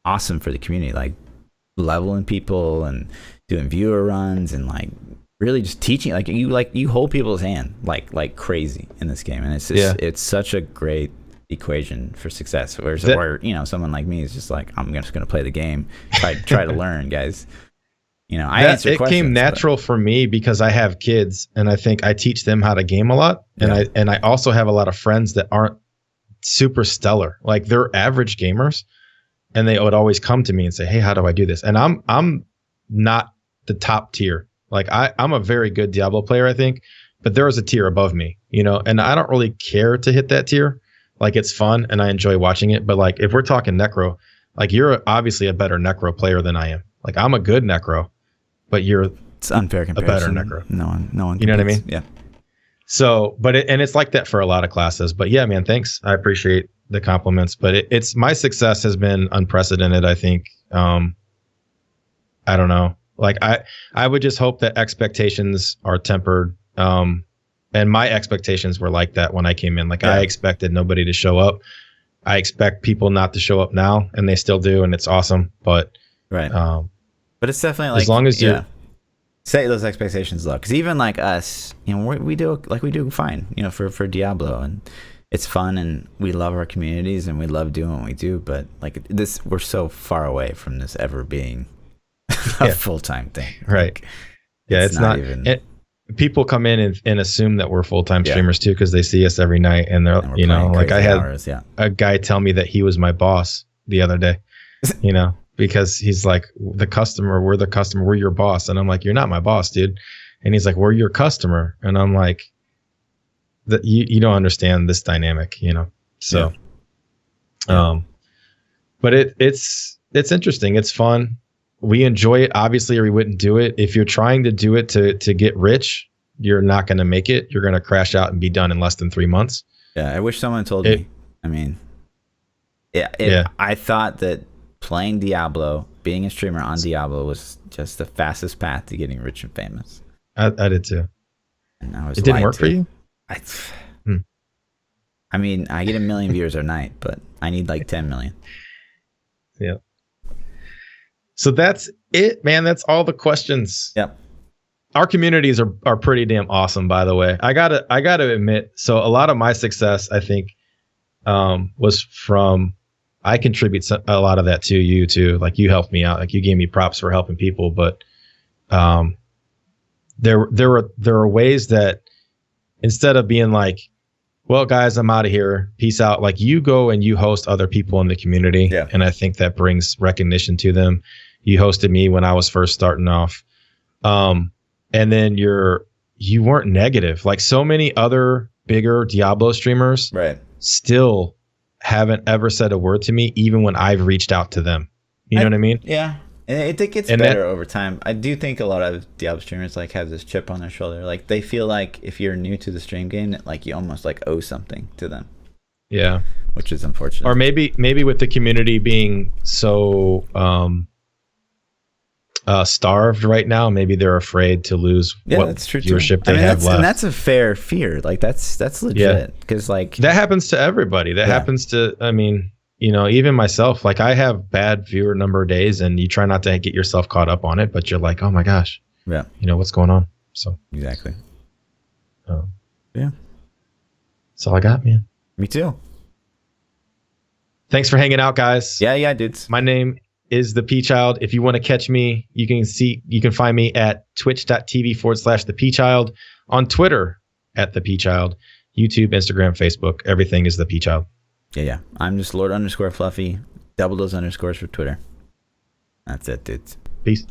awesome for the community, like leveling people and doing viewer runs and like really just teaching. Like you hold people's hand like crazy in this game, and it's just it's such a great equation for success. Whereas where you know, someone like me is just like, I'm just going to play the game, try to learn, guys. You know, I answer it questions. It came natural for me because I have kids, and I think I teach them how to game a lot, and I also have a lot of friends that aren't super stellar, like they're average gamers, and they would always come to me and say, "Hey, how do I do this?" And I'm not the top tier. Like I'm a very good Diablo player, I think, but there is a tier above me, you know, and I don't really care to hit that tier. Like it's fun and I enjoy watching it, but like if we're talking Necro, like you're obviously a better Necro player than I am. Like I'm a good Necro, but it's unfair comparison. A better Necro. No one. You know what I mean? Yeah. So, but it's like that for a lot of classes. But yeah, man, thanks. I appreciate the compliments. But it's my success has been unprecedented. I think. I don't know. Like I would just hope that expectations are tempered. And my expectations were like that when I came in. Like I expected nobody to show up. I expect people not to show up now, and they still do, and it's awesome. But right. But it's definitely like, as long as you set those expectations low, because even like us, you know, we do fine, you know, for Diablo, and it's fun, and we love our communities, and we love doing what we do. But like this, we're so far away from this ever being a full-time thing, right? Like, it's not even. People come in and assume that we're full-time streamers too, because they see us every night, and they're you know, like I had a guy tell me that he was my boss the other day, you know, because he's like, we're the customer, we're your boss, and I'm like, you're not my boss, dude. And he's like, we're your customer, and I'm like, that you don't understand this dynamic, you know. So, but it's interesting, it's fun. We enjoy it, obviously, or we wouldn't do it. If you're trying to do it to get rich, you're not going to make it. You're going to crash out and be done in less than 3 months. Yeah, I wish someone told me. I mean, I thought that playing Diablo, being a streamer on Diablo, was just the fastest path to getting rich and famous. I did too. And I was it didn't work for you? I mean, I get 1 million viewers a night, but I need like 10 million. Yeah. So that's it, man. That's all the questions. Yep. Our communities are pretty damn awesome, by the way. I gotta admit, so a lot of my success, I think, was from, I contribute a lot of that to you too. Like you helped me out. Like you gave me props for helping people, but there are ways that instead of being like, well, guys, I'm out of here, peace out, like you go and you host other people in the community. Yeah. And I think that brings recognition to them. You hosted me when I was first starting off. And then you weren't negative. Like so many other bigger Diablo streamers still haven't ever said a word to me, even when I've reached out to them. You know what I mean? Yeah. And I think it's better over time. I do think a lot of Diablo streamers like have this chip on their shoulder. Like they feel like if you're new to the stream game, that like you almost like owe something to them. Yeah. Which is unfortunate. Or maybe with the community being so starved right now, maybe they're afraid to lose what that's true viewership they have left. And that's a fair fear. Like that's legit. Because like that happens to everybody. That happens to, I mean, you know, even myself. Like I have bad viewer number days, and you try not to get yourself caught up on it, but you're like, oh my gosh, you know what's going on. So exactly. Yeah, that's all I got, man. Me too. Thanks for hanging out, guys. Yeah, dudes. My name is ThaPChild. If you want to catch me, you can find me at twitch.tv/ThaPChild, on Twitter at ThaPChild, YouTube, Instagram, Facebook. Everything is ThaPChild. Yeah. I'm just Lord_Fluffy. Double those underscores for Twitter. That's it, dudes. Peace.